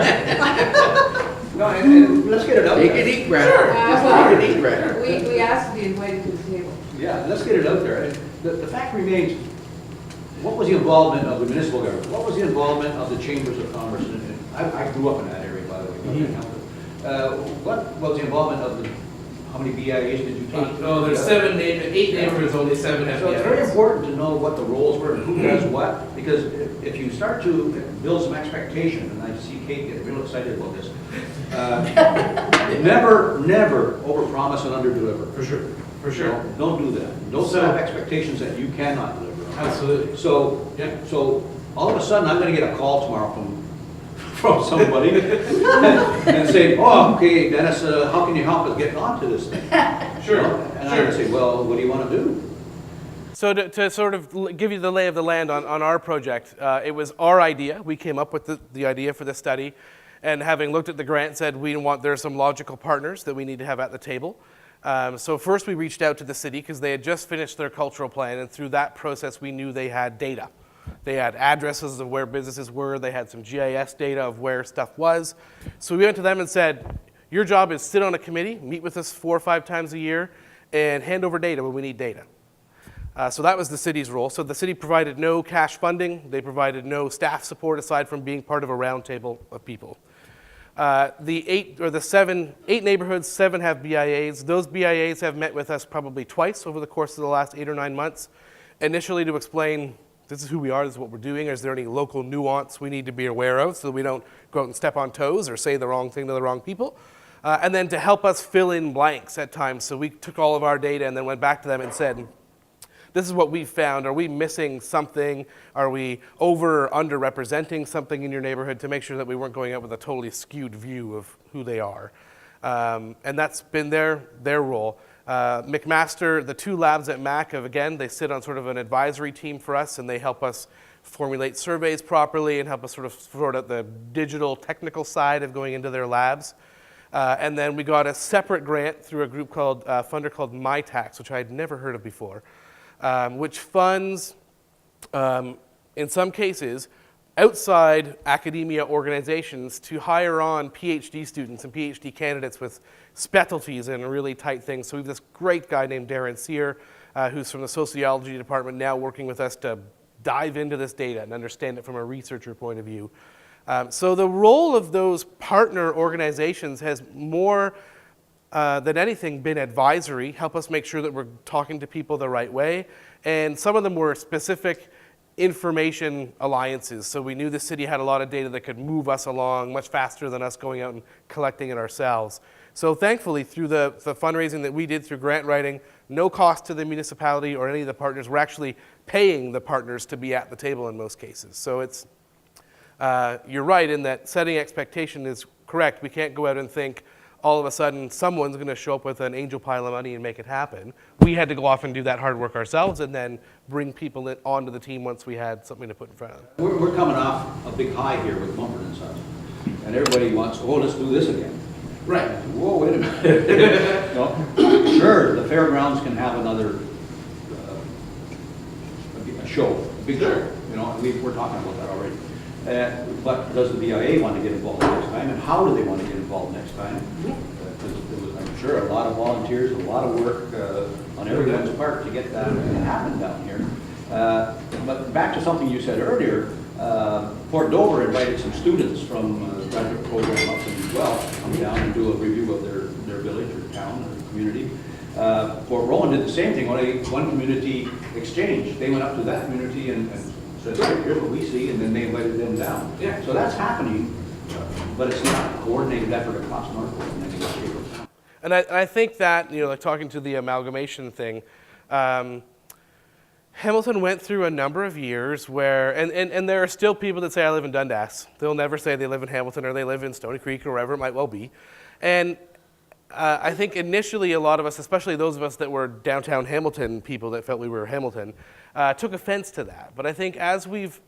no, and let's get it out there. Take a deep breath. Sure. Just take a deep breath. We asked to be invited to the table. Yeah, let's get it out there. And the fact remains, what was the involvement of the municipal government? What was the involvement of the Chambers of Commerce? And I grew up in that area, by the way. What was the involvement of the, how many BIAs did you talk to? Oh, there's 8 neighborhoods, only 7 have So it's very important to know what the roles were and who does what, because if you start to build some expectation, and I see Kate get real excited about this, never overpromise and underdeliver. For sure. Don't do that. Don't set up expectations that you cannot deliver. Absolutely. So, so all of a sudden, I'm going to get a call tomorrow from somebody and say, oh, okay, Dennis, how can you help us get onto this thing? Sure. And I'm going to say, well, what do you want to do? So to sort of give you the lay of the land on our project, it was our idea. We came up with the idea for the study, and having looked at the grant, said there are some logical partners that we need to have at the table. So first we reached out to the city because they had just finished their cultural plan, and through that process we knew they had data. They had addresses of where businesses were, they had some GIS data of where stuff was. So we went to them and said, your job is sit on a committee, meet with us 4 or 5 times a year, and hand over data when we need data. So that was the city's role. So the city provided no cash funding, they provided no staff support aside from being part of a roundtable of people. The 8 neighborhoods, 7 have BIAs. Those BIAs have met with us probably twice over the course of the last 8 or 9 months, initially to explain, this is who we are, this is what we're doing. Is there any local nuance we need to be aware of so that we don't go out and step on toes or say the wrong thing to the wrong people? and then to help us fill in blanks at times. So we took all of our data and then went back to them and said, this is what we found. Are we missing something? Are we over or underrepresenting something in your neighborhood, to make sure that we weren't going out with a totally skewed view of who they are. And that's been their role. McMaster, the two labs at Mac, again, they sit on sort of an advisory team for us, and they help us formulate surveys properly and help us sort of sort out the digital technical side of going into their labs. And then we got a separate grant through a group called, funder called MyTax, which I had never heard of before, which funds, in some cases, outside academia organizations to hire on PhD students and PhD candidates with specialties in really tight things. So we have this great guy named Darren Sear, who's from the sociology department, now working with us to dive into this data and understand it from a researcher point of view. So the role of those partner organizations has more than anything been advisory, help us make sure that we're talking to people the right way. And some of them were specific information alliances. So we knew the city had a lot of data that could move us along much faster than us going out and collecting it ourselves. So thankfully, through the fundraising that we did through grant writing, no cost to the municipality or any of the partners. We're actually paying the partners to be at the table in most cases. So it's, you're right in that setting expectation is correct. We can't go out and think all of a sudden someone's going to show up with an angel pile of money and make it happen. We had to go off and do that hard work ourselves and then bring people onto the team once we had something to put in front of them. We're coming off a big high here with Mumford and Sons, and everybody wants, oh, let's do this again. Right. Whoa, wait a minute. No, sure, the fairgrounds can have another a show, a big show. You know, we're talking about that already. But does the BIA want to get involved next time, and how do they want to get involved next time? Because there was, I'm sure, a lot of volunteers, a lot of work on everyone's part to get that to happen down here. But back to something you said earlier, Port Dover invited some students from the graduate program up as well to come down and do a review of their village or town or community. Port Rowan did the same thing, only one community exchange. They went up to that community and said, here's what we see, and then they invited them down. Yeah. So that's happening, but it's not a coordinated effort across Norfolk in any way, shape, or form. And I think that, you know, like talking to the amalgamation thing, Hamilton went through a number of years where, and there are still people that say, I live in Dundas. They'll never say they live in Hamilton or they live in Stony Creek or wherever it might well be. And I think initially a lot of us, especially those of us that were downtown Hamilton people that felt we were Hamilton, took offense to that. But I think as we've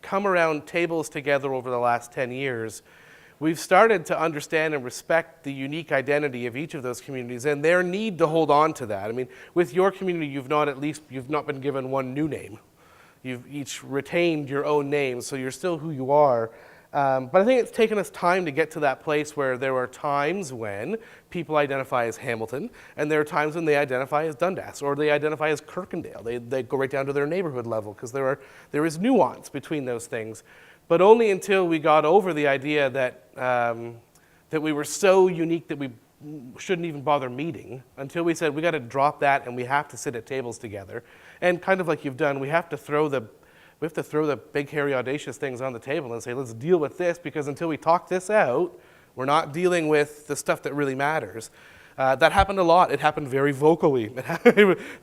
come around tables together over the last 10 years, we've started to understand and respect the unique identity of each of those communities and their need to hold on to that. I mean, with your community, you've not been given one new name. You've each retained your own name, so you're still who you are. But I think it's taken us time to get to that place where there are times when people identify as Hamilton, and there are times when they identify as Dundas, or they identify as Kirkendale. They go right down to their neighborhood level, because there is nuance between those things. But only until we got over the idea that, that we were so unique that we shouldn't even bother meeting, until we said we got to drop that and we have to sit at tables together. And kind of like you've done, we have to throw the big, hairy, audacious things on the table and say, let's deal with this, because until we talk this out, we're not dealing with the stuff that really matters. That happened a lot. It happened very vocally.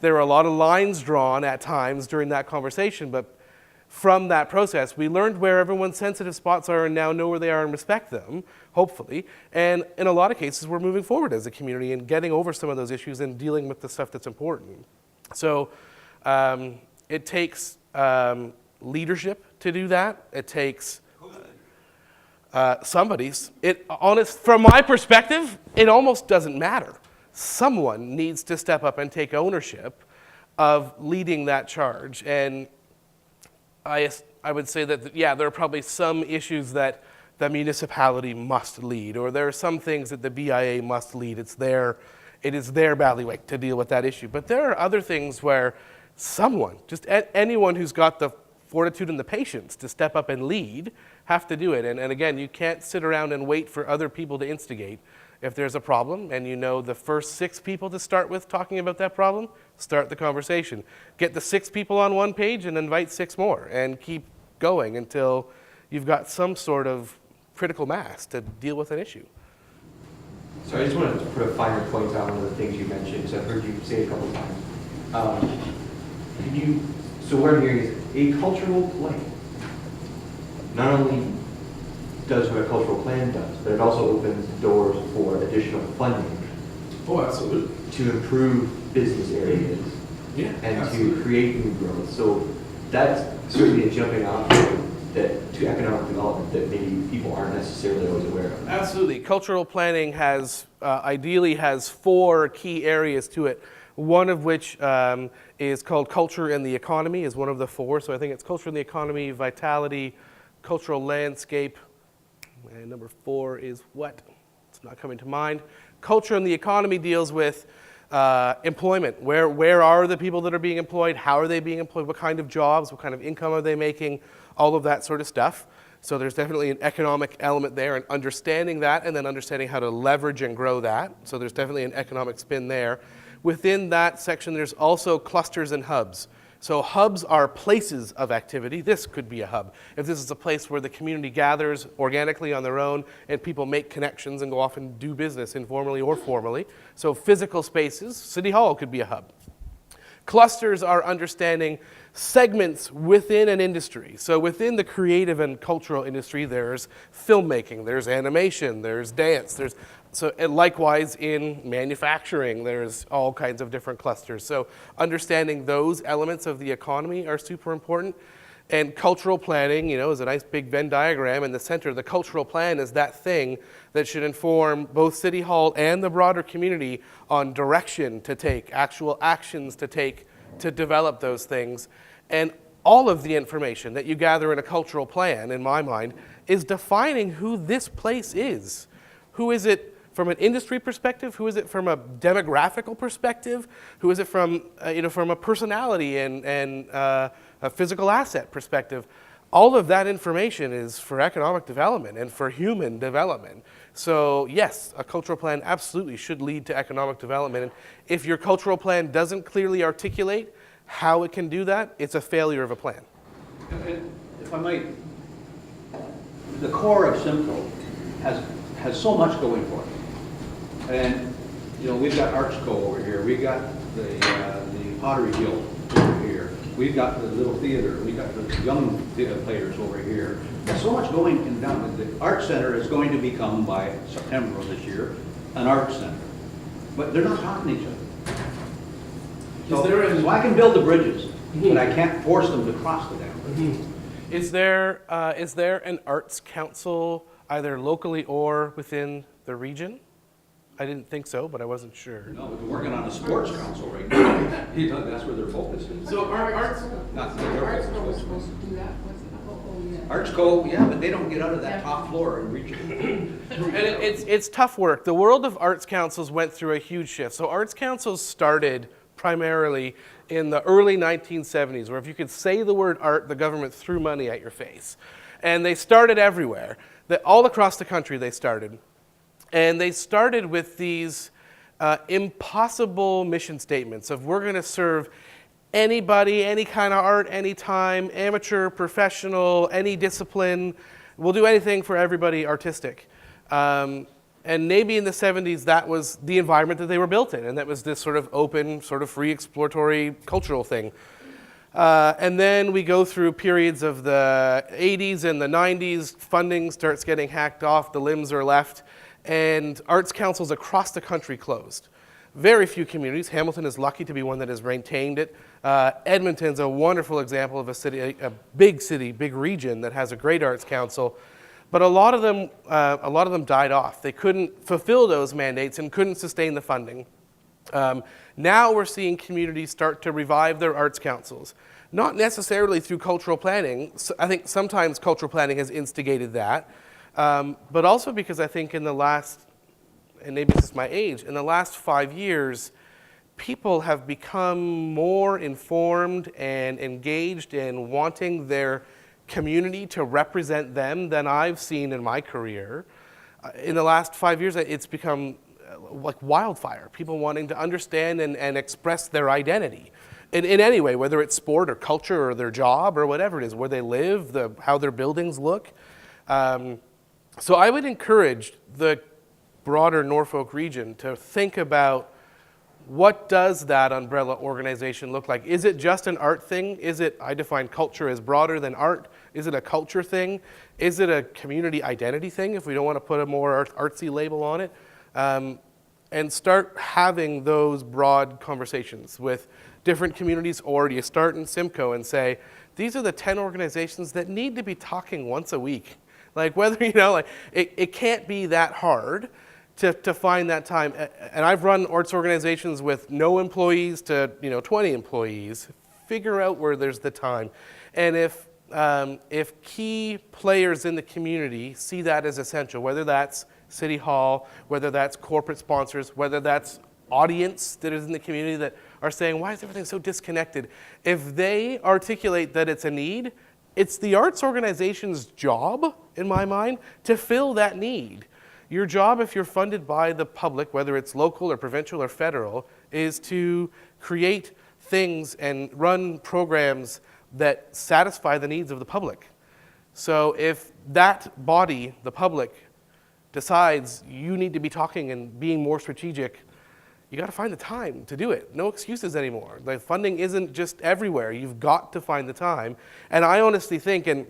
There were a lot of lines drawn at times during that conversation, but from that process, we learned where everyone's sensitive spots are and now know where they are and respect them, hopefully. And in a lot of cases, we're moving forward as a community and getting over some of those issues and dealing with the stuff that's important. So it takes leadership to do that. It takes somebody's. From my perspective, it almost doesn't matter. Someone needs to step up and take ownership of leading that charge. And I would say that, yeah, there are probably some issues that the municipality must lead, or there are some things that the BIA must lead. It is their bailiwick to deal with that issue. But there are other things where someone, just anyone who's got the fortitude and the patience to step up and lead, have to do it. And again, you can't sit around and wait for other people to instigate. If there's a problem and you know the first 6 people to start with talking about that problem, start the conversation. Get the 6 people on one page and invite 6 more, and keep going until you've got some sort of critical mass to deal with an issue. So I just wanted to put a finer point on one of the things you mentioned, because I've heard you say it a couple of times. So what I'm hearing is a cultural plan not only does what a cultural plan does, but it also opens doors for additional funding Oh, absolutely. to improve business areas Yeah, and absolutely. to create new growth. So that's certainly a jumping off point to economic development that maybe people aren't necessarily always aware of. Absolutely. Cultural planning has, ideally has 4 key areas to it, one of which is called culture and the economy is one of the 4. So I think it's culture and the economy, vitality, cultural landscape, and number 4 is what? It's not coming to mind. Culture and the economy deals with employment. Where are the people that are being employed? How are they being employed? What kind of jobs? What kind of income are they making? All of that sort of stuff. So there's definitely an economic element there, and understanding that, and then understanding how to leverage and grow that. So there's definitely an economic spin there. Within that section, there's also clusters and hubs. So hubs are places of activity. This could be a hub. If this is a place where the community gathers organically on their own and people make connections and go off and do business informally or formally. So physical spaces, City Hall could be a hub. Clusters are understanding segments within an industry. So within the creative and cultural industry, there's filmmaking, there's animation, there's dance, and likewise in manufacturing, there's all kinds of different clusters. So understanding those elements of the economy are super important. And cultural planning, is a nice big Venn diagram in the center. The cultural plan is that thing that should inform both City Hall and the broader community on direction to take, actual actions to take to develop those things. And all of the information that you gather in a cultural plan, in my mind, is defining who this place is. Who is it from an industry perspective? Who is it from a demographical perspective? Who is it from, from a personality and a physical asset perspective? All of that information is for economic development and for human development. So yes, a cultural plan absolutely should lead to economic development. And if your cultural plan doesn't clearly articulate how it can do that, it's a failure of a plan. And if I might, the core of Simcoe has so much going for it. And, we've got Artsco over here, we've got the Pottery Guild over here, we've got the little theater, we've got the young players over here. There's so much going in down. The Art Center is going to become, by September of this year, an art center. But they're not talking to each other. So I can build the bridges, but I can't force them to cross the dam. Is there an arts council either locally or within the region? I didn't think so, but I wasn't sure. No, we're working on a sports council right now. That's where their focus is. So arts, Not Arts was supposed to do that, wasn't it? Oh, yeah. Artsco, yeah, but they don't get out of that top floor and reach it. and it's tough work. The world of arts councils went through a huge shift. So arts councils started primarily in the early 1970s, where if you could say the word art, the government threw money at your face. And they started everywhere. All across the country they started. And they started with these impossible mission statements of we're going to serve anybody, any kind of art, anytime, amateur, professional, any discipline. We'll do anything for everybody artistic. And maybe in the 70s, that was the environment that they were built in, and that was this sort of open, sort of free, exploratory, cultural thing. And then we go through periods of the 80s and the 90s, funding starts getting hacked off, the limbs are left, and arts councils across the country closed. Very few communities. Hamilton is lucky to be one that has maintained it. Edmonton's a wonderful example of a city, big region that has a great arts council. But a lot of them died off. They couldn't fulfill those mandates and couldn't sustain the funding. Now we're seeing communities start to revive their arts councils, not necessarily through cultural planning. So I think sometimes cultural planning has instigated that, but also because I think in the last, and maybe this is my age, in the last 5 years, people have become more informed and engaged in wanting their community to represent them than I've seen in my career. In the last 5 years, it's become like wildfire. People wanting to understand and express their identity in any way, whether it's sport or culture or their job or whatever it is, where they live, how their buildings look. So I would encourage the broader Norfolk region to think about what does that umbrella organization look like? Is it just an art thing? Is it, I define culture as broader than art. Is it a culture thing? Is it a community identity thing, if we don't want to put a more artsy label on it? And start having those broad conversations with different communities, or do you start in Simcoe and say, these are the 10 organizations that need to be talking once a week. Like whether, like it can't be that hard to find that time. And I've run arts organizations with no employees to 20 employees. Figure out where there's the time. And if key players in the community see that as essential, whether that's City Hall, whether that's corporate sponsors, whether that's audience that is in the community that are saying, why is everything so disconnected? If they articulate that it's a need, it's the arts organization's job, in my mind, to fill that need. Your job, if you're funded by the public, whether it's local or provincial or federal, is to create things and run programs that satisfy the needs of the public. So if that body, the public, decides you need to be talking and being more strategic, you got to find the time to do it. No excuses anymore. The funding isn't just everywhere. You've got to find the time. And I honestly think, and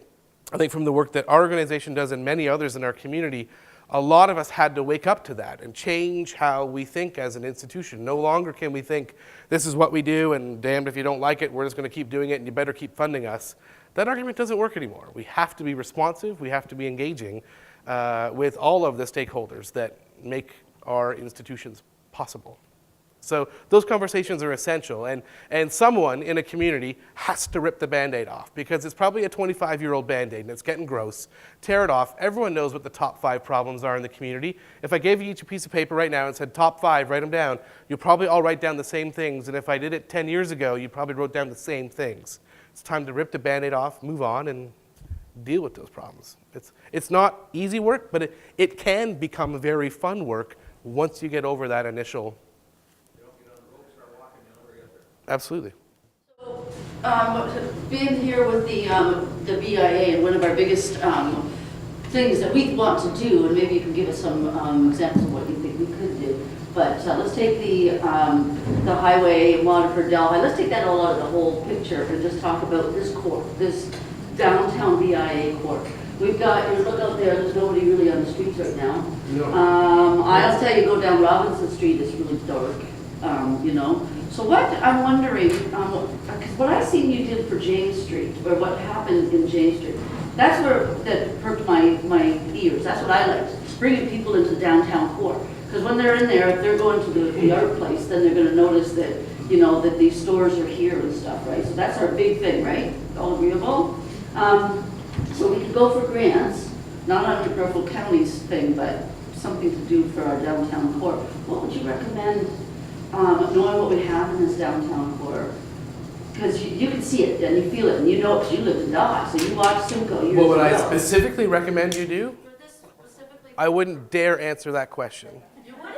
I think from the work that our organization does and many others in our community, a lot of us had to wake up to that and change how we think as an institution. No longer can we think, this is what we do, and damned if you don't like it, we're just going to keep doing it, and you better keep funding us. That argument doesn't work anymore. We have to be responsive. We have to be engaging with all of the stakeholders that make our institutions possible. So those conversations are essential, and someone in a community has to rip the Band-Aid off, because it's probably a 25-year-old Band-Aid and it's getting gross. Tear it off. Everyone knows what the top 5 problems are in the community. If I gave you each a piece of paper right now and said top 5, write them down, you'll probably all write down the same things, and if I did it 10 years ago, you probably wrote down the same things. It's time to rip the Band-Aid off, move on, and deal with those problems. It's not easy work, but it can become very fun work once you get over that initial. Absolutely. Being here with the BIA, and one of our biggest things that we want to do, and maybe you can give us some examples of what you think we could do. But let's take the highway, Waterford, Delhi. Let's take that all out of the whole picture and just talk about this court, this downtown BIA court. We've got, you look out there, there's nobody really on the streets right now. No. I'll tell you, go down Robinson Street, it's really dark, So what I'm wondering, because what I seen you did for James Street, or what happened in James Street, that's where that perked my ears. That's what I liked, bringing people into the downtown core. Because when they're in there, if they're going to the art place, then they're going to notice that, that these stores are here and stuff, right? So that's our big thing, right? All agreeable? So we could go for grants, not under Garfield County's thing, but something to do for our downtown core. What would you recommend, knowing what we have in this downtown core? Because you can see it and you feel it, and you know it because you live in Dodge, so you watch Simcoe years ago. What would I specifically recommend you do? For this specifically, I wouldn't dare answer that question. you wouldn't?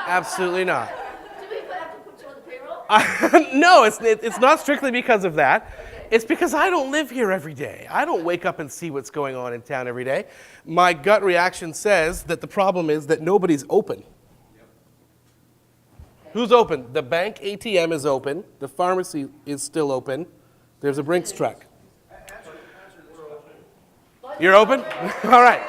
Absolutely not. Do we have to put you on the payroll? No, it's not strictly because of that. It's because I don't live here every day. I don't wake up and see what's going on in town every day. My gut reaction says that the problem is that nobody's open. Who's open? The bank ATM is open. The pharmacy is still open. There's a Brinks truck. You're open? All right.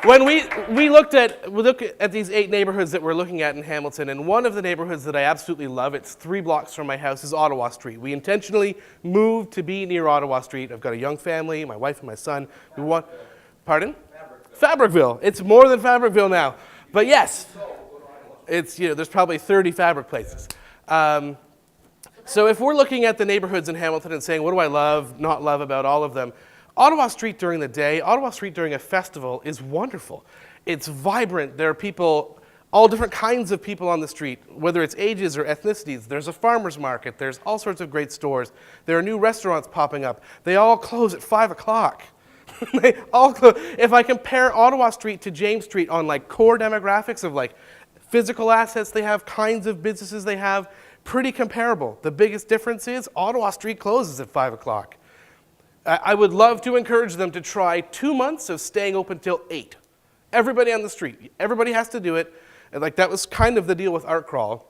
When we look at these 8 neighborhoods that we're looking at in Hamilton, and one of the neighborhoods that I absolutely love, it's 3 blocks from my house, is Ottawa Street. We intentionally moved to be near Ottawa Street. I've got a young family, my wife and my son. We want, pardon? Fabricville. It's more than Fabricville now. But yes, it's, there's probably 30 fabric places. So if we're looking at the neighborhoods in Hamilton and saying, what do I love, not love about all of them? Ottawa Street during the day, Ottawa Street during a festival is wonderful. It's vibrant. There are people, all different kinds of people on the street, whether it's ages or ethnicities. There's a farmer's market. There's all sorts of great stores. There are new restaurants popping up. They all close at 5 o'clock. They all close. If I compare Ottawa Street to James Street on core demographics of physical assets they have, kinds of businesses they have, pretty comparable. The biggest difference is Ottawa Street closes at 5 o'clock. I would love to encourage them to try 2 months of staying open till 8. Everybody on the street. Everybody has to do it. And like that was kind of the deal with Art Crawl.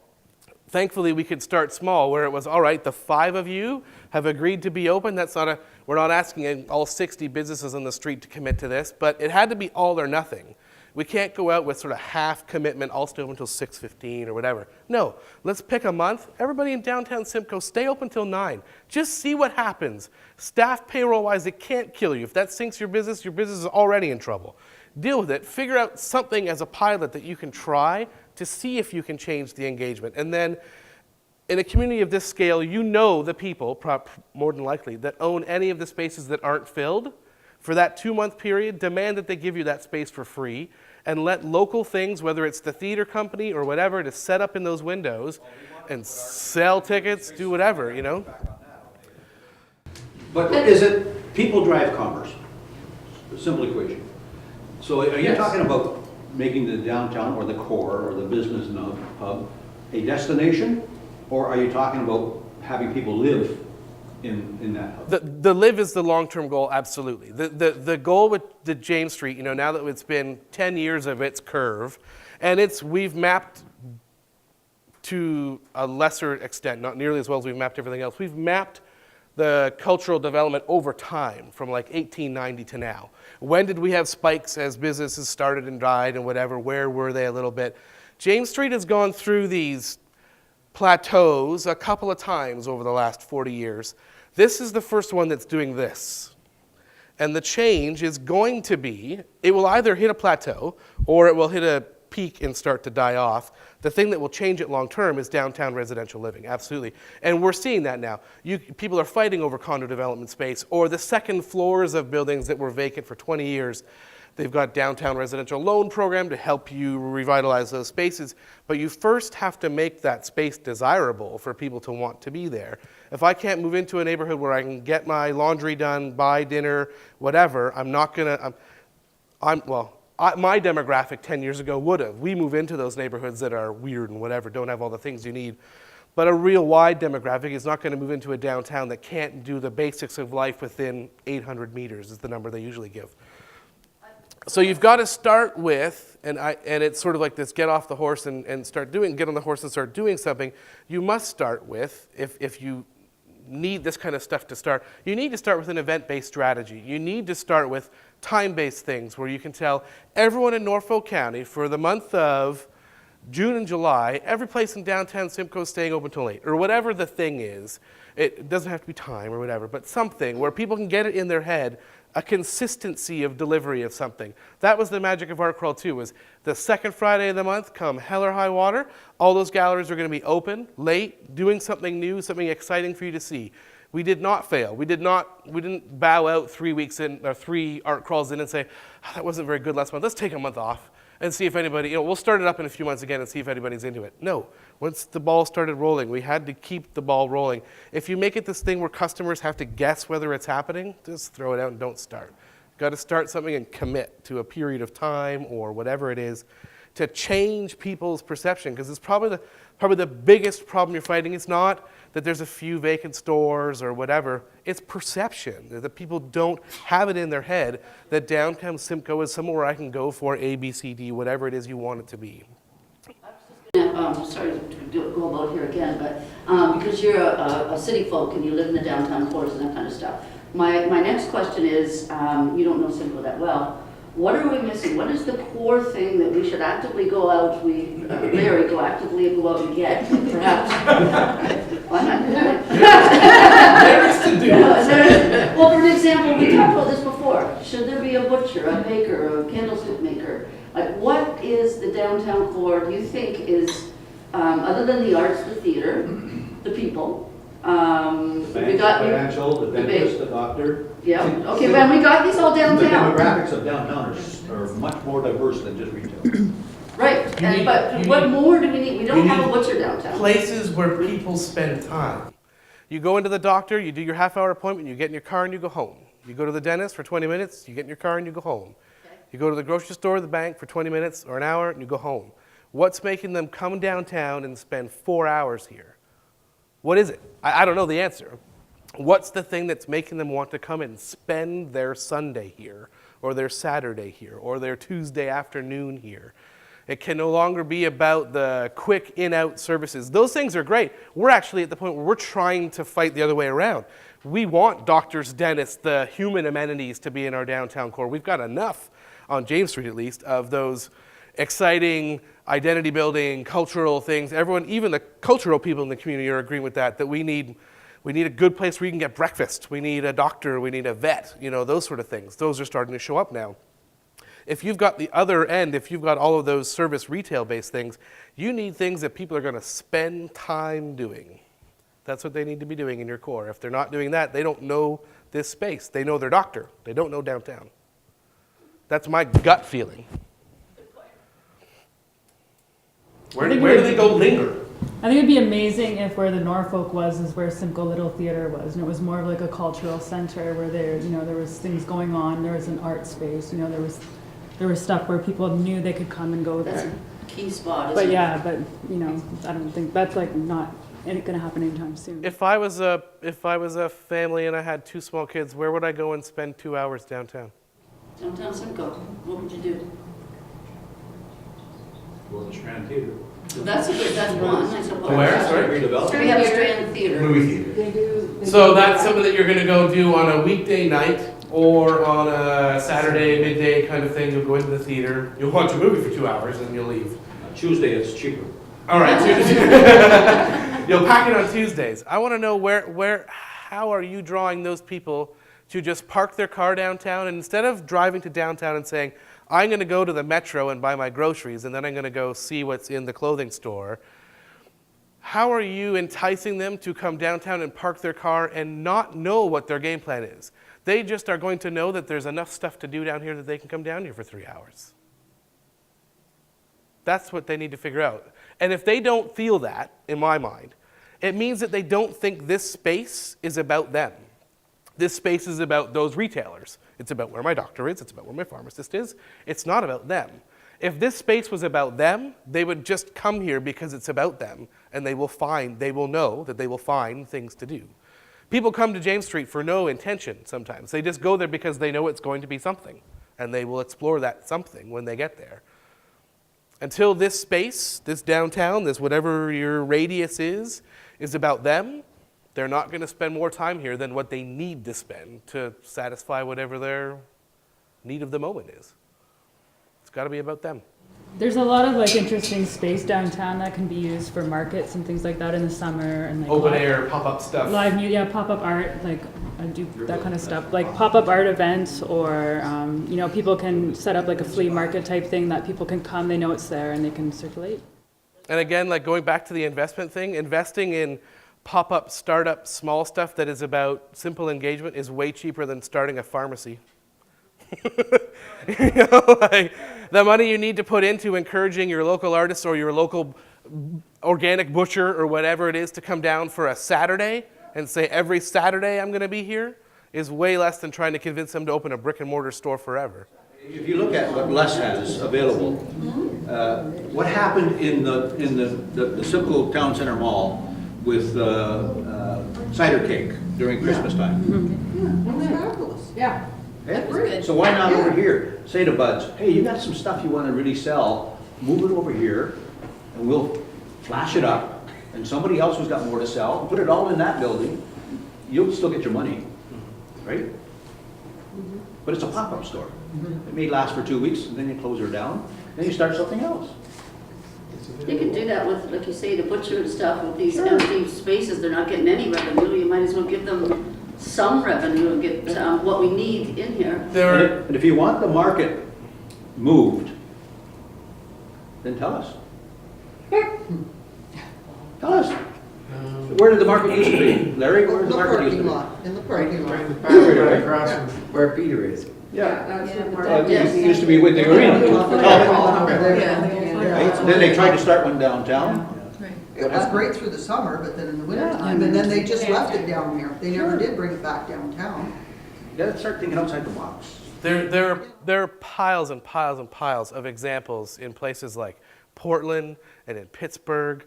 Thankfully, we could start small where it was, all right, the 5 of you have agreed to be open. We're not asking all 60 businesses on the street to commit to this, but it had to be all or nothing. We can't go out with sort of half commitment, I'll stay open until 6:15 or whatever. No, let's pick a month. Everybody in downtown Simcoe, stay open till 9. Just see what happens. Staff payroll-wise, it can't kill you. If that sinks your business is already in trouble. Deal with it. Figure out something as a pilot that you can try to see if you can change the engagement. And then in a community of this scale, you know the people, more than likely, that own any of the spaces that aren't filled. For that 2-month period, demand that they give you that space for free and let local things, whether it's the theater company or whatever, to set up in those windows and sell tickets, do whatever, you know? But is it, people drive commerce? Simple equation. So are you Yes. talking about making the downtown or the core or the business hub a destination? Or are you talking about having people live in that hub? The live is the long-term goal, absolutely. The goal with the James Street, you know, now that it's been 10 years of its curve, and we've mapped to a lesser extent, not nearly as well as we've mapped everything else, we've mapped the cultural development over time from like 1890 to now. When did we have spikes as businesses started and died and whatever? Where were they a little bit? James Street has gone through these plateaus a couple of times over the last 40 years. This is the first one that's doing this. And the change is going to be, it will either hit a plateau or it will hit a peak and start to die off. The thing that will change it long term is downtown residential living, absolutely. And we're seeing that now. People are fighting over condo development space or the second floors of buildings that were vacant for 20 years. They've got downtown residential loan program to help you revitalize those spaces, but you first have to make that space desirable for people to want to be there. If I can't move into a neighborhood where I can get my laundry done, buy dinner, whatever, I'm not gonna, my demographic 10 years ago would have. We move into those neighborhoods that are weird and whatever, don't have all the things you need. But a real wide demographic is not going to move into a downtown that can't do the basics of life within 800 meters is the number they usually give. So you've got to start with, and it's sort of like this, get off the horse and start doing, get on the horse and start doing something. You must start with, if you need this kind of stuff to start, you need to start with an event-based strategy. You need to start with time-based things where you can tell everyone in Norfolk County for the month of June and July, every place in downtown Simcoe is staying open till 8, or whatever the thing is. It doesn't have to be time or whatever, but something where people can get it in their head, a consistency of delivery of something. That was the magic of Art Crawl too, was the second Friday of the month, come hell or high water, all those galleries are going to be open, late, doing something new, something exciting for you to see. We did not fail. We didn't bow out 3 weeks in, or 3 Art Crawls in and say, oh, that wasn't very good last month, let's take a month off and see if anybody, we'll start it up in a few months again and see if anybody's into it. No, once the ball started rolling, we had to keep the ball rolling. If you make it this thing where customers have to guess whether it's happening, just throw it out and don't start. Got to start something and commit to a period of time or whatever it is to change people's perception, because it's probably the biggest problem you're fighting. It's not that there's a few vacant stores or whatever. It's perception, that people don't have it in their head that downtown Simcoe is somewhere where I can go for A, B, C, D, whatever it is you want it to be. Sorry to go about here again, but because you're a city folk and you live in the downtown cores and that kind of stuff, my next question is, you don't know Simcoe that well, what are we missing? What is the core thing that we should actively go out, Larry, actively go out and get, perhaps? Why not? There is to do. Well, for example, we talked about this before. Should there be a butcher, a baker, a candlestick maker? Like, what is the downtown core, do you think is, other than the arts, the theater, the people, we got Financial, the dentist, the doctor. yeah, okay, but we got these all The downtown. demographics of downtown are much more diverse than just retail. Right, but what more do we need? We don't have a butcher downtown. Places where people spend time. You go into the doctor, you do your half-hour appointment, you get in your car and you go home. You go to the dentist for 20 minutes, you get in your car and you go home. Okay. You go to the grocery store, the bank for 20 minutes or an hour and you go home. What's making them come downtown and spend 4 hours here? What is it? I don't know the answer. What's the thing that's making them want to come and spend their Sunday here or their Saturday here, or their Tuesday afternoon here. It can no longer be about the quick in-out services. Those things are great. We're actually at the point where we're trying to fight the other way around. We want doctors, dentists, the human amenities to be in our downtown core. We've got enough, on James Street at least, of those exciting identity building, cultural things. Everyone, even the cultural people in the community are agreeing with that we need a good place where you can get breakfast. We need a doctor, we need a vet, those sort of things. Those are starting to show up now. If you've got the other end, if you've got all of those service retail-based things, you need things that people are going to spend time doing. That's what they need to be doing in your core. If they're not doing that, they don't know this space. They know their doctor. They don't know downtown. That's my gut feeling. Where do they go linger? I think it'd be amazing if where the Norfolk was is where Simcoe Little Theatre was, and it was more of like a cultural center where there was things going on. There was an art space. There was stuff where people knew they could come and go That's there. a key spot, But isn't it? yeah, I don't think that's like not going to happen anytime soon. If I was a family and I had 2 small kids, where would I go and spend 2 hours downtown? Downtown Simcoe, what would you do? Well, the Strand Theater. That's one, I suppose. Where? Sorry? Redevelopment. We have a Strand Theater. Movie theater. They do. So that's something that you're going to go do on a weekday night or on a Saturday midday kind of thing. You'll go into the theater. You'll watch a movie for 2 hours and then you'll leave. Tuesday, it's cheaper. All right. You'll pack it on Tuesdays. I want to know how are you drawing those people to just park their car downtown, and instead of driving to downtown and saying, I'm going to go to the Metro and buy my groceries, and then I'm going to go see what's in the clothing store, how are you enticing them to come downtown and park their car and not know what their game plan is? They just are going to know that there's enough stuff to do down here that they can come down here for 3 hours. That's what they need to figure out. And if they don't feel that, in my mind, it means that they don't think this space is about them. This space is about those retailers. It's about where my doctor is. It's about where my pharmacist is. It's not about them. If this space was about them, they would just come here because it's about them, and they will know that they will find things to do. People come to James Street for no intention sometimes. They just go there because they know it's going to be something, and they will explore that something when they get there. Until this space, this downtown, this whatever your radius is about them, they're not going to spend more time here than what they need to spend to satisfy whatever their need of the moment is. It's got to be about them. There's a lot of like interesting space downtown that can be used for markets and things like that in the summer, and like Open air, pop-up stuff. live music, pop-up art, like I do that kind of stuff, like pop-up art events, or people can set up like a flea market type thing that people can come, they know it's there, and they can circulate. And again, like going back to the investment thing, investing in pop-up, startup, small stuff that is about simple engagement is way cheaper than starting a pharmacy. Like, the money you need to put into encouraging your local artists or your local organic butcher or whatever it is to come down for a Saturday and say every Saturday I'm going to be here is way less than trying to convince them to open a brick and mortar store forever. If you look at what Les has available, what happened in the Simcoe Town Center Mall with cider cake during Christmas time? Yeah, that's fabulous. Yeah. Yeah. So why not over here? Say to Buds, hey, you got some stuff you want to really sell, move it over here, and we'll flash it up, and somebody else who's got more to sell, put it all in that building, you'll still get your money, right? But it's a pop-up store. It may last for 2 weeks, and then you close her down, then you start something else. You can do that with, like you say, the butcher and stuff, with these empty spaces, they're not getting any revenue, you might as well give them some revenue and get what we need in here. And if you want the market moved, then tell us. Tell us. Where did the market used to be? Larry, where did the market used to be? In the parking lot. Right across from where Peter is. Yeah. That's the It used to be with the arena. Yeah. Right? Then they tried to start one downtown. It was great through the summer, but then in the wintertime, and then they just left it down here. They never did bring it back downtown. You gotta start thinking outside the box. There are piles and piles and piles of examples in places like Portland and in Pittsburgh,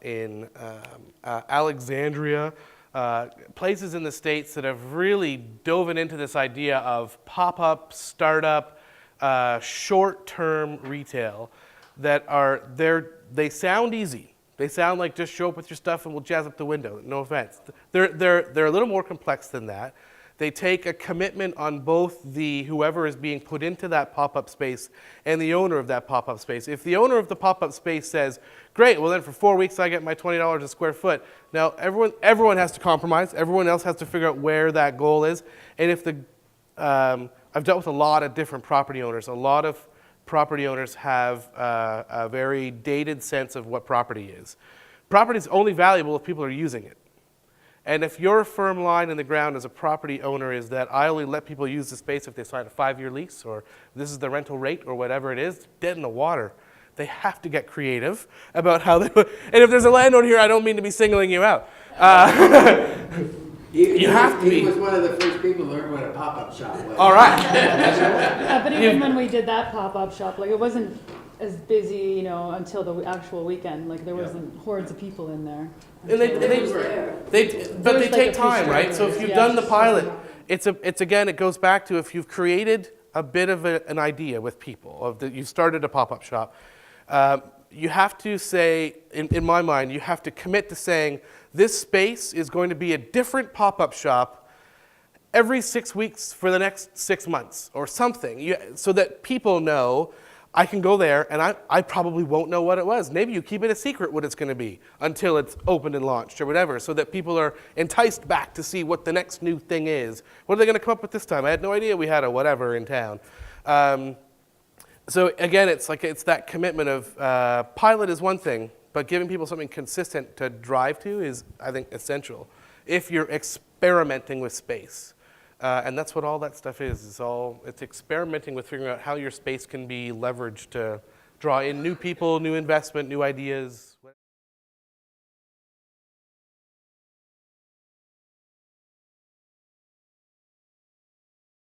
in Alexandria, places in the States that have really dove into this idea of pop-up, startup, short-term retail that they sound easy. They sound like just show up with your stuff and we'll jazz up the window. No offense. They're a little more complex than that. They take a commitment on both the whoever is being put into that pop-up space and the owner of that pop-up space. If the owner of the pop-up space says, great, well then for 4 weeks I get my $20 a square foot. Now everyone has to compromise. Everyone else has to figure out where that goal is. And if I've dealt with a lot of different property owners. A lot of property owners have a very dated sense of what property is. Property is only valuable if people are using it. And if your firm line in the ground as a property owner is that I only let people use the space if they sign a 5-year lease, or this is the rental rate, or whatever it is, dead in the water. They have to get creative about how they. And if there's a landlord here, I don't mean to be singling you out. You have to be. He was one of the first people to learn what a pop-up shop was. All right. But even when we did that pop-up shop, like, it wasn't as busy, you know, until the actual weekend. Like, there wasn't hordes of people in there. And they take time, right? So if you've done the pilot, it's again, it goes back to if you've created a bit of an idea with people, you've started a pop-up shop, you have to say, in my mind, you have to commit to saying, this space is going to be a different pop-up shop every 6 weeks for the next 6 months or something, so that people know I can go there and I probably won't know what it was. Maybe you keep it a secret what it's going to be until it's opened and launched or whatever, so that people are enticed back to see what the next new thing is. What are they going to come up with this time? I had no idea we had a whatever in town. So again, it's that commitment of pilot is one thing, but giving people something consistent to drive to is, I think, essential if you're experimenting with space. And that's what all that stuff is. It's experimenting with figuring out how your space can be leveraged to draw in new people, new investment, new ideas.